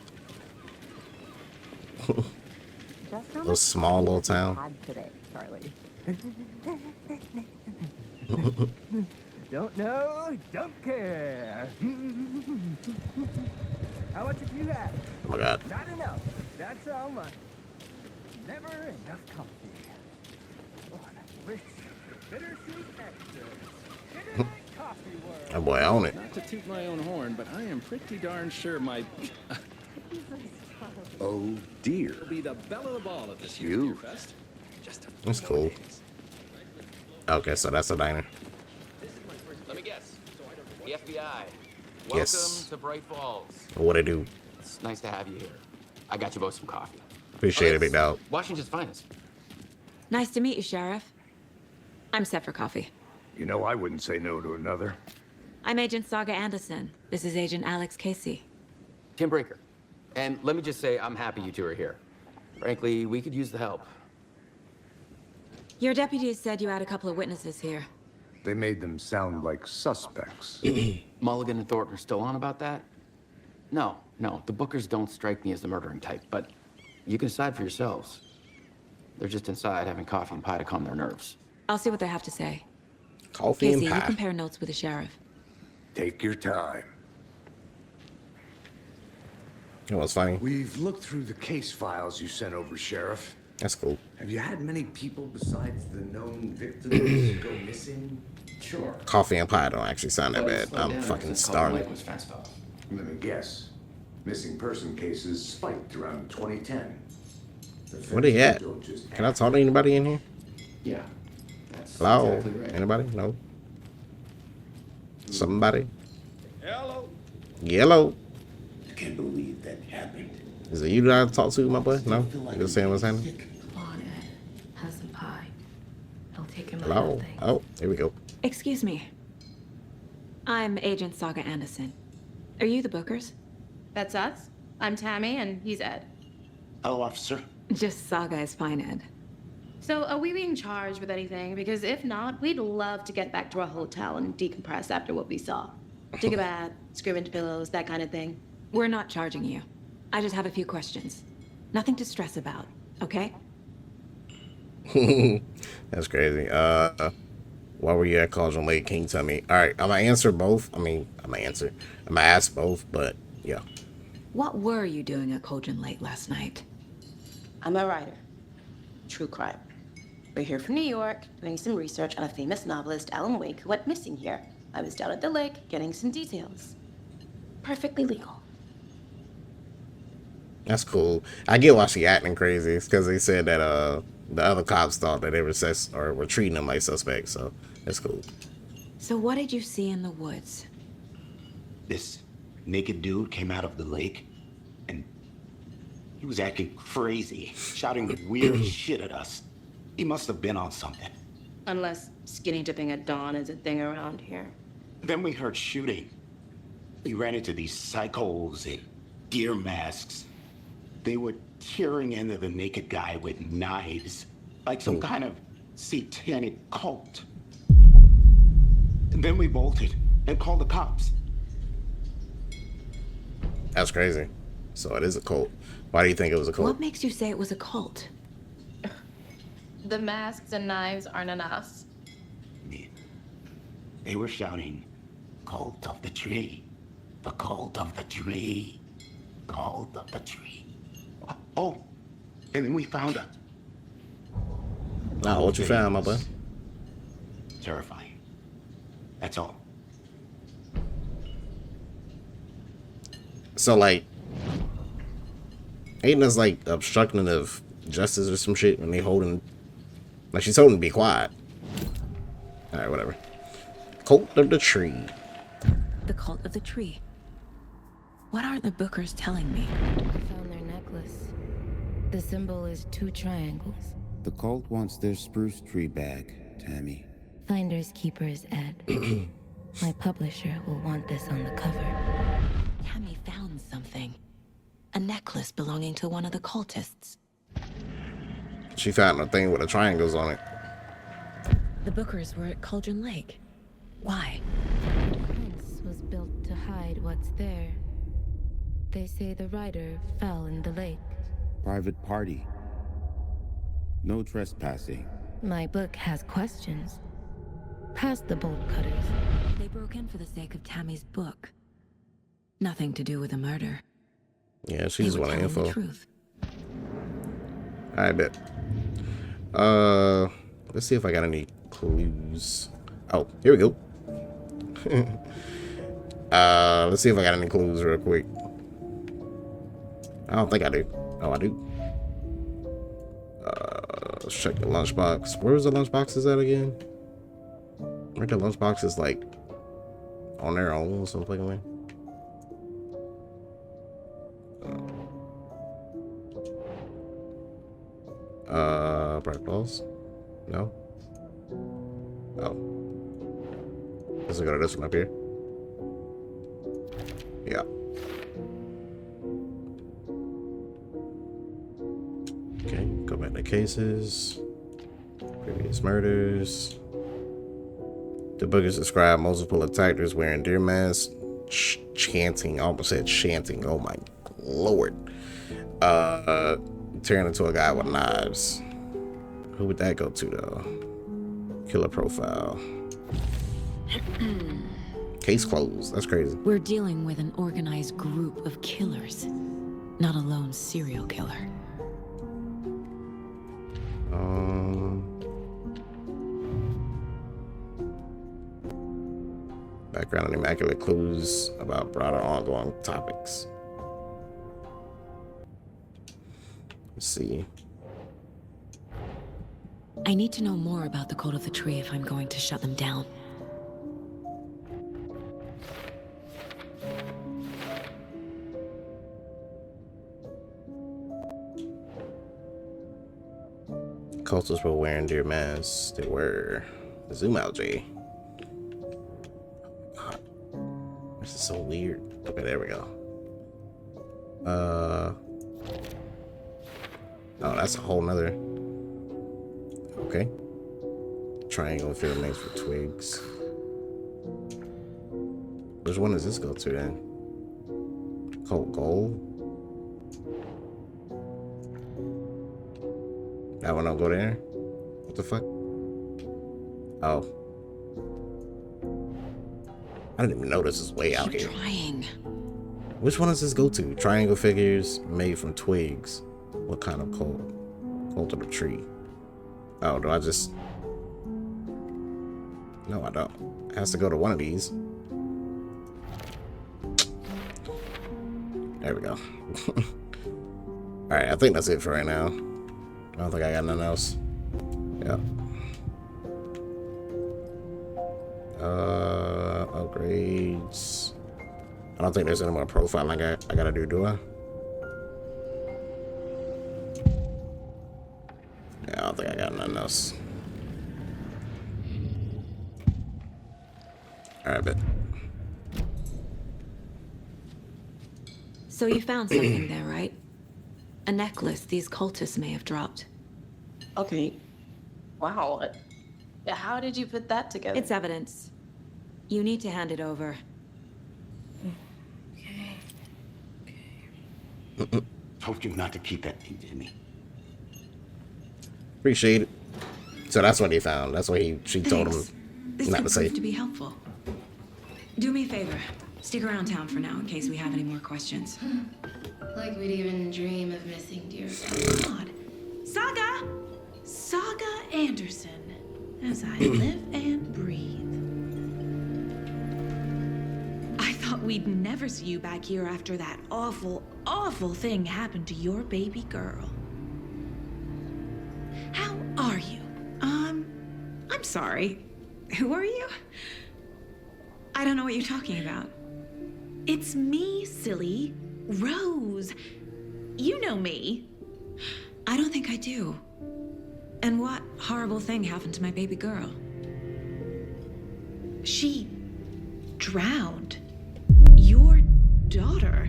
Little small little town. Don't know, don't care. How much have you had? Oh my god. Not enough. That's how much. Never enough coffee. Oh, rich, bittersweet extras. Get in that coffee world. Oh boy, I own it. Not to toot my own horn, but I am pretty darn sure my Oh dear. will be the belle of the ball at this year's You. Beer Fest. Just a That's cool. Okay, so that's a diner. Let me guess. The FBI. Welcome Yes. to Bright Falls. What I do. It's nice to have you here. I got you both some coffee. Appreciate it, big dog. Washington's finest. Nice to meet you, Sheriff. I'm set for coffee. You know I wouldn't say no to another. I'm Agent Saga Anderson. This is Agent Alex Casey. Tim Breaker. And let me just say, I'm happy you two are here. Frankly, we could use the help. Your deputies said you had a couple of witnesses here. They made them sound like suspects. Mulligan and Thornton are still on about that? No, the Bookers don't strike me as the murdering type, but you can decide for yourselves. They're just inside having coffee and pie to calm their nerves. I'll see what they have to say. Coffee Casey, and you pie. compare notes with the sheriff. Take your time. You know what's funny? We've looked through the case files you sent over, Sheriff. That's cool. Have you had many people besides the known victims go missing? Sure. Coffee and pie don't actually sound that bad. I'm fucking starving. Was fenced off. Let me guess. Missing person cases spiked around 2010. Where they at? Can I talk to anybody in here? Yeah. That's Hello? exactly right. Anybody? No? Somebody? Hello. Yellow? I can't believe that happened. Is it you that I talk to, my boy? No? You just saying what's happening? Come on, Ed. Have some pie. I'll take him out Hello? of things. Oh, here we go. Excuse me. I'm Agent Saga Anderson. Are you the Bookers? That's us. I'm Tammy, and he's Ed. Hello, officer. Just Saga is fine, Ed. So, are we being charged with anything? Because if not, we'd love to get back to our hotel and decompress after what we saw. Take a bath, scream into pillows, that kind of thing. We're not charging you. I just have a few questions. Nothing to stress about, okay? That's crazy. Why were you at Cauldron Lake? Can you tell me? Alright, I'm gonna answer both. I'm gonna ask both, but yeah. What were you doing at Cauldron Lake last night? I'm a writer. True crime. We're here from New York, doing some research on a famous novelist, Alan Wake, who went missing here. I was down at the lake, getting some details. Perfectly legal. That's cool. I get why she acting crazy. It's because they said that the other cops thought that they were treating them like suspects, so that's cool. So what did you see in the woods? This naked dude came out of the lake, and he was acting crazy, shouting weird shit at us. He must have been on something. Unless skinny dipping at dawn is a thing around here. Then we heard shooting. We ran into these psychos in deer masks. They were tearing into the naked guy with knives, like some kind of satanic cult. And then we bolted and called the cops. That's crazy. So it is a cult. Why do you think it was a cult? What makes you say it was a cult? The masks and knives aren't enough. They were shouting, "Cult of the tree. The cult of the tree. Cult of the tree." Oh, and then we found her. What you found, my boy? Terrifying. That's all. So, like, ain't this like obstruction of justice or some shit when they holding, like, she's holding to be quiet. All right, whatever. Cult of the tree. The cult of the tree. What are the Bookers telling me? I found their necklace. The symbol is 2 triangles. The cult wants their spruce tree back, Tammy. Finders keepers, Ed. My publisher will want this on the cover. Tammy found something. A necklace belonging to one of the cultists. She found a thing with the triangles on it. The Bookers were at Cauldron Lake. Why? The prince was built to hide what's there. They say the rider fell in the lake. Private party. No trespassing. My book has questions. Past the bolt cutters. They broke in for the sake of Tammy's book. Nothing to do with a murder. Yeah, she just wanted info. The truth. I bet. Let's see if I got any clues. Oh, here we go. Let's see if I got any clues real quick. I don't think I do. Oh, I do. Let's check the lunchbox. Where was the lunchboxes at again? Where the lunchboxes like on their own or something like that? Bright balls? No? Oh. Let's go to this one up here. Yeah. Okay, go back to cases. Previous murders. The bookers describe multiple attackers wearing deer masks, chanting, I almost said chanting, oh my lord. Tearing into a guy with knives. Who would that go to though? Killer profile. Case closed. That's crazy. We're dealing with an organized group of killers, not a lone serial killer. Background and immaculate clues about broader ongoing topics. Let's see. I need to know more about the Cult of the Tree if I'm going to shut them down. Cultists were wearing deer masks. They were. Zoom out, Jay. God, this is so weird. Okay, there we go. Oh, that's a whole nother. Okay. Triangle field names for twigs. Which one does this go to then? Cult gold? That one don't go there? What the fuck? Oh. I didn't even know this is way out here. Trying. Which one does this go to? Triangle figures made from twigs. What kind of cult? Cult of the tree. Oh, do I just... No, I don't. It has to go to one of these. There we go. Alright, I think that's it for right now. I don't think I got nothing else. Yeah. Upgrades. I don't think there's any more profiling I gotta do I? Yeah, I don't think I got nothing else. Alright, bet. So you found something there, right? A necklace these cultists may have dropped. Okay. Wow. How did you put that together? It's evidence. You need to hand it over. Told you not to keep that thing to me. Appreciate it. So that's what he found. That's why she told him This not could to say. prove to be helpful. Do me a favor. Stick around town for now in case we have any more questions. Like we'd even dream of missing dear God. Saga! Saga Anderson. As I live and breathe. I thought we'd never see you back here after that awful, awful thing happened to your baby girl. How are you? I'm sorry. Who are you? I don't know what you're talking about. It's me, silly. Rose. You know me. I don't think I do. And what horrible thing happened to my baby girl? She drowned. Your daughter.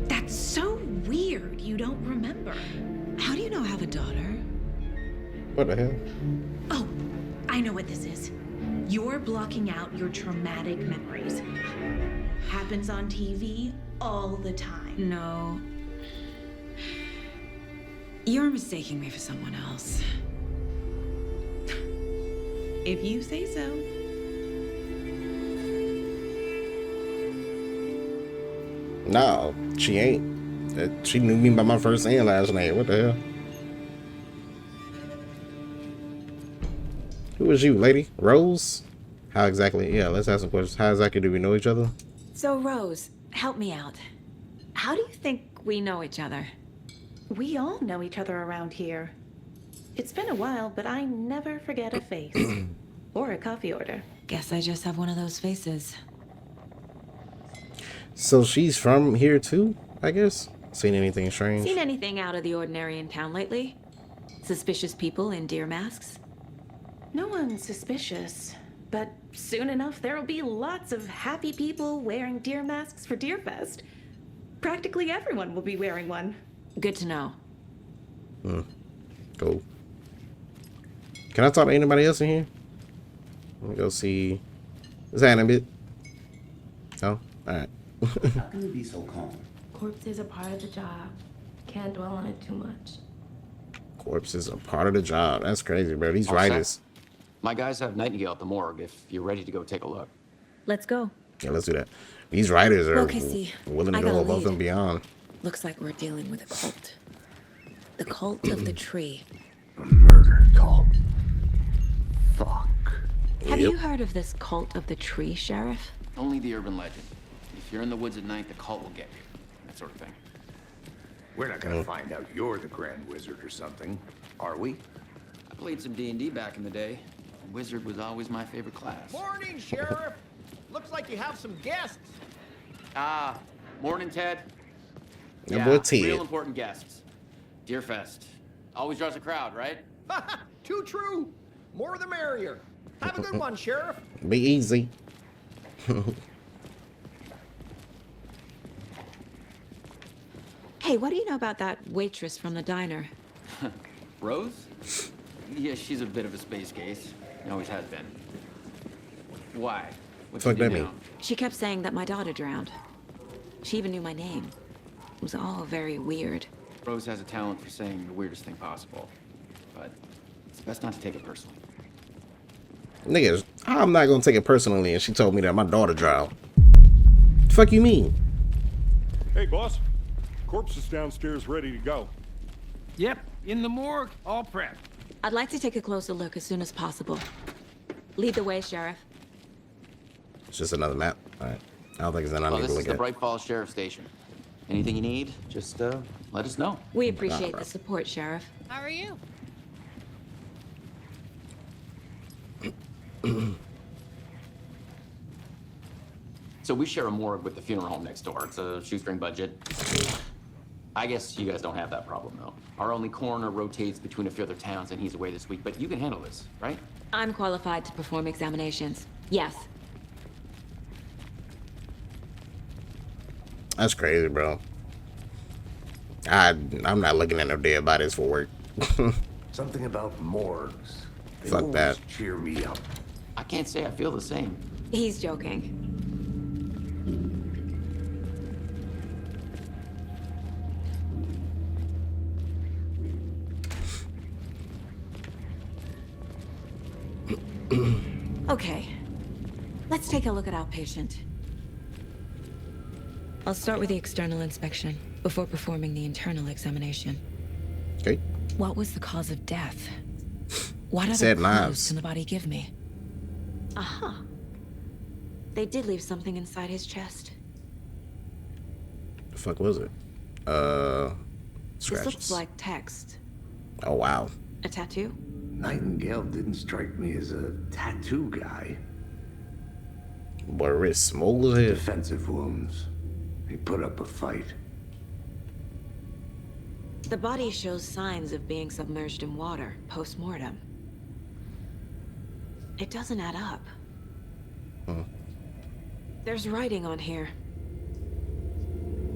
That's so weird you don't remember. How do you know I have a daughter? What the hell? Oh, I know what this is. You're blocking out your traumatic memories. Happens on TV all the time. No. You're mistaking me for someone else. If you say so. No, she ain't. She knew me by my first and last name. What the hell? Who was you, lady? Rose? How exactly? Yeah, let's ask some questions. How exactly do we know each other? So, Rose, help me out. How do you think we know each other? We all know each other around here. It's been a while, but I never forget a face. Or a coffee order. Guess I just have one of those faces. So she's from here too, I guess? Seen anything strange? Seen anything out of the ordinary in town lately? Suspicious people in deer masks? No one's suspicious. But soon enough, there'll be lots of happy people wearing deer masks for Deerfest. Practically everyone will be wearing one. Good to know. Cool. Can I talk to anybody else in here? Let me go see. What's happening, bit? Oh, alright. How can you be so calm? Corpses are part of the job. Can't dwell on it too much. Corpses are part of the job. That's crazy, bro. These All writers. set. My guys have Nightingale at the morgue if you're ready to go take a look. Let's go. Yeah, let's do that. These writers are Okay, see, willing to I got go a above lead. and beyond. Looks like we're dealing with a cult. The cult of the tree. A murder cult. Fuck. Have you heard of this cult of the tree, Sheriff? Only the urban legend. If you're in the woods at night, the cult will get you. That sort of thing. We're not gonna find out you're the Grand Wizard or something, are we? I played some D&D back in the day. Wizard was always my favorite class. Morning, Sheriff. Looks like you have some guests. Morning, Ted. That boy Ted. Real important guests. Deerfest. Always draws a crowd, right? Too true. More the merrier. Have a good one, Sheriff. Be easy. Hey, what do you know about that waitress from the diner? Rose? Yeah, she's a bit of a space case. Always has been. Why? What's Fuck she do that now? mean? She kept saying that my daughter drowned. She even knew my name. It was all very weird. Rose has a talent for saying the weirdest thing possible. But it's best not to take it personally. Niggas, I'm not gonna take it personally, and she told me that my daughter drowned. The fuck you mean? Hey, boss. Corpse is downstairs ready to go. Yep, in the morgue, all prepped. I'd like to take a closer look as soon as possible. Lead the way, Sheriff. It's just another map. Alright. I don't think it's that I Well, need this to is look the at. Bright Falls Sheriff Station. Anything you need, just let us know. We appreciate the support, Sheriff. How are you? So we share a morgue with the funeral home next door. It's a shoestring budget. I guess you guys don't have that problem, though. Our only coroner rotates between a few other towns, and he's away this week. But you can handle this, right? I'm qualified to perform examinations. Yes. That's crazy, bro. I'm not looking at no dead bodies for work. Something about morgues. They Fuck always that. cheer me up. I can't say I feel the same. He's joking. Okay. Let's take a look at our patient. I'll start with the external inspection before performing the internal examination. Okay. What was the cause of death? What other Said clues knives. can the body give me? Aha. They did leave something inside his chest. The fuck was it? This Scratches. looks like text. Oh wow. A tattoo? Nightingale didn't strike me as a tattoo guy. Boy, wrist small as hell. Defensive wounds. He put up a fight. The body shows signs of being submerged in water post-mortem. It doesn't add up. There's writing on here.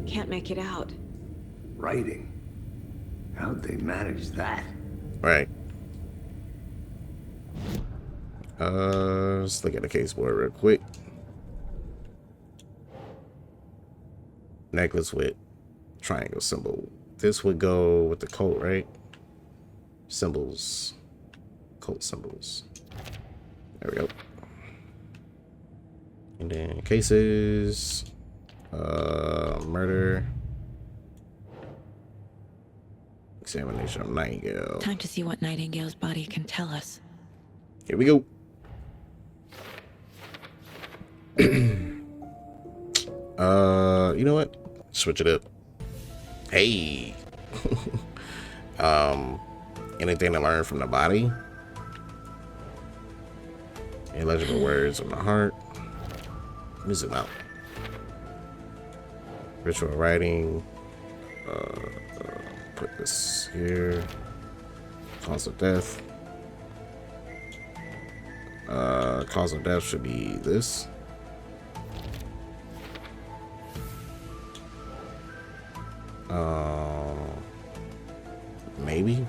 Can't make it out. Writing? How'd they manage that? Right. Let's look at the case board real quick. Necklace with triangle symbol. This would go with the coat, right? Symbols. Coat symbols. There we go. And then cases. Murder. Examination of Nightingale. Time to see what Nightingale's body can tell us. Here we go. You know what? Switch it up. Hey. Anything to learn from the body? Illegible words on the heart. Let me zoom out. Ritual writing. Put this here. Cause of death. Cause of death should be this. Maybe.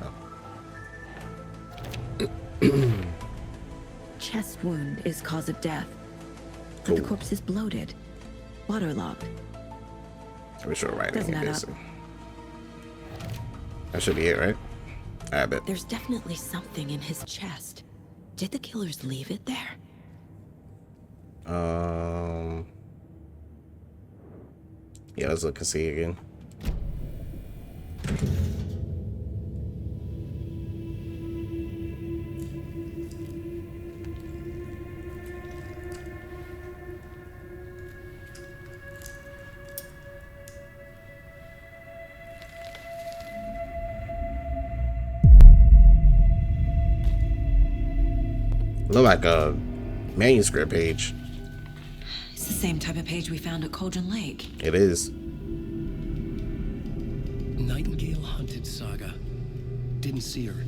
No. Chest wound is cause of death. But the corpse is bloated, waterlogged. Ritual writing. Doesn't add up. That should be it, right? I bet. There's definitely something in his chest. Did the killers leave it there? Yeah, let's look and see again. Look like a manuscript page. It's the same type of page we found at Cauldron Lake. It is. Nightingale hunted Saga. Didn't see her.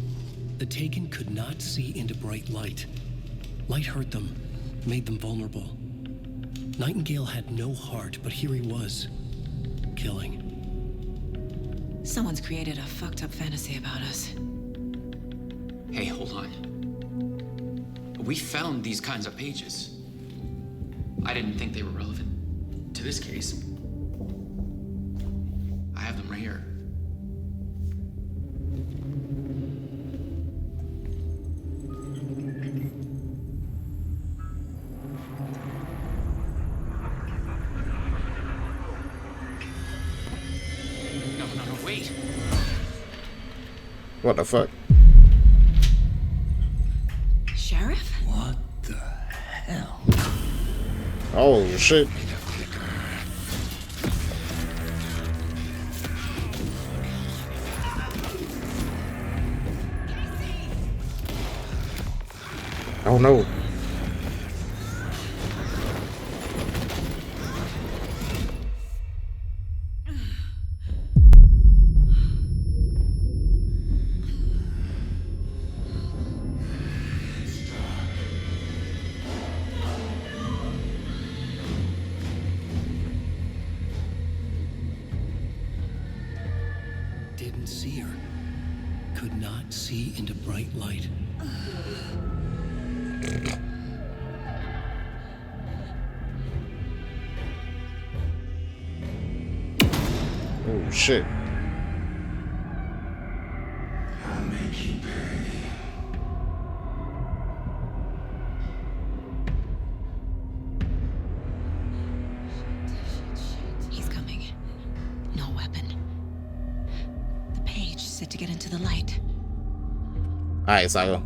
The Taken could not see into bright light. Light hurt them, made them vulnerable. Nightingale had no heart, but here he was, killing. Someone's created a fucked up fantasy about us. Hey, hold on. We found these kinds of pages. I didn't think they were relevant to this case. I have them right here. No, wait. What the fuck? Sheriff? What the hell? Oh shit. Oh no. Didn't see her. Could not see into bright light. Oh shit. I'll make you pay. into the light. Alright, Saga.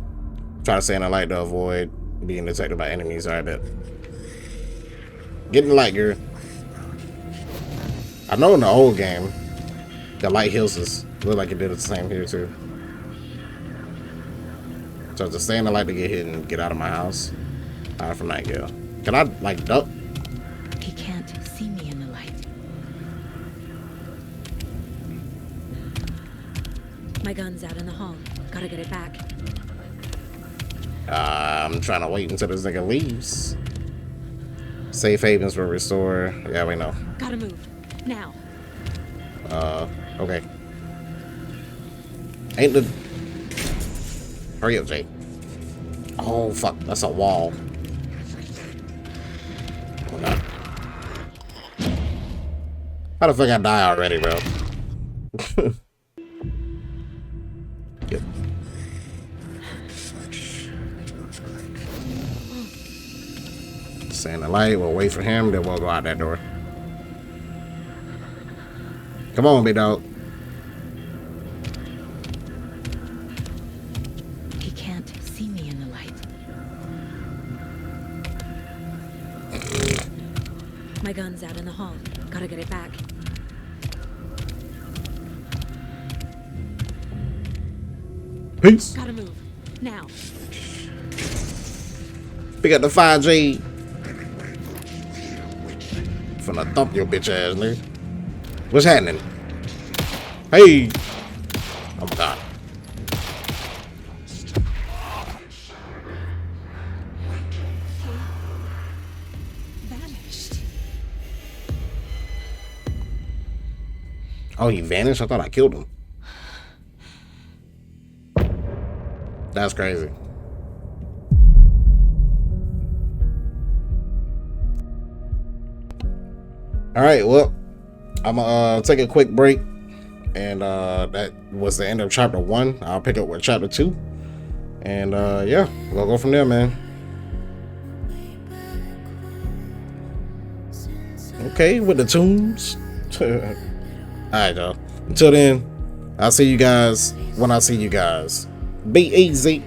Try to stay in the light to avoid being detected by enemies. Alright, bet. Get in the light, girl. I know in the old game, the light heals us. Look like it did the same here, too. So to stay in the light to get hit and get out of my house. Alright, from Nightingale. Can I, like, duck? He can't see me in the light. My gun's out in the hall. Gotta get it back. I'm trying to wait until this nigga leaves. Safe havens will restore. Yeah, we know. Gotta move. Now. Okay. Ain't the... Hurry up, Jake. Oh, fuck. That's a wall. Oh, God. How the fuck I die already, bro? Yep. Stay in the light. We'll wait for him. Then we'll go out that door. Come on, big dog. He can't see me in the light. My gun's out in the hall. Gotta get it back. Peace. Gotta move. Now. Pick up the 5G. Finna thump your bitch ass, nigga. What's happening? Hey! Oh my God. Vanished. Oh, he vanished? I thought I killed him. That's crazy. Alright, well, I'm gonna take a quick break. And that was the end of chapter 1. I'll pick up with chapter 2. And yeah, we'll go from there, man. Okay, with the tunes. Alright, y'all. Until then, I'll see you guys when I see you guys. Be easy.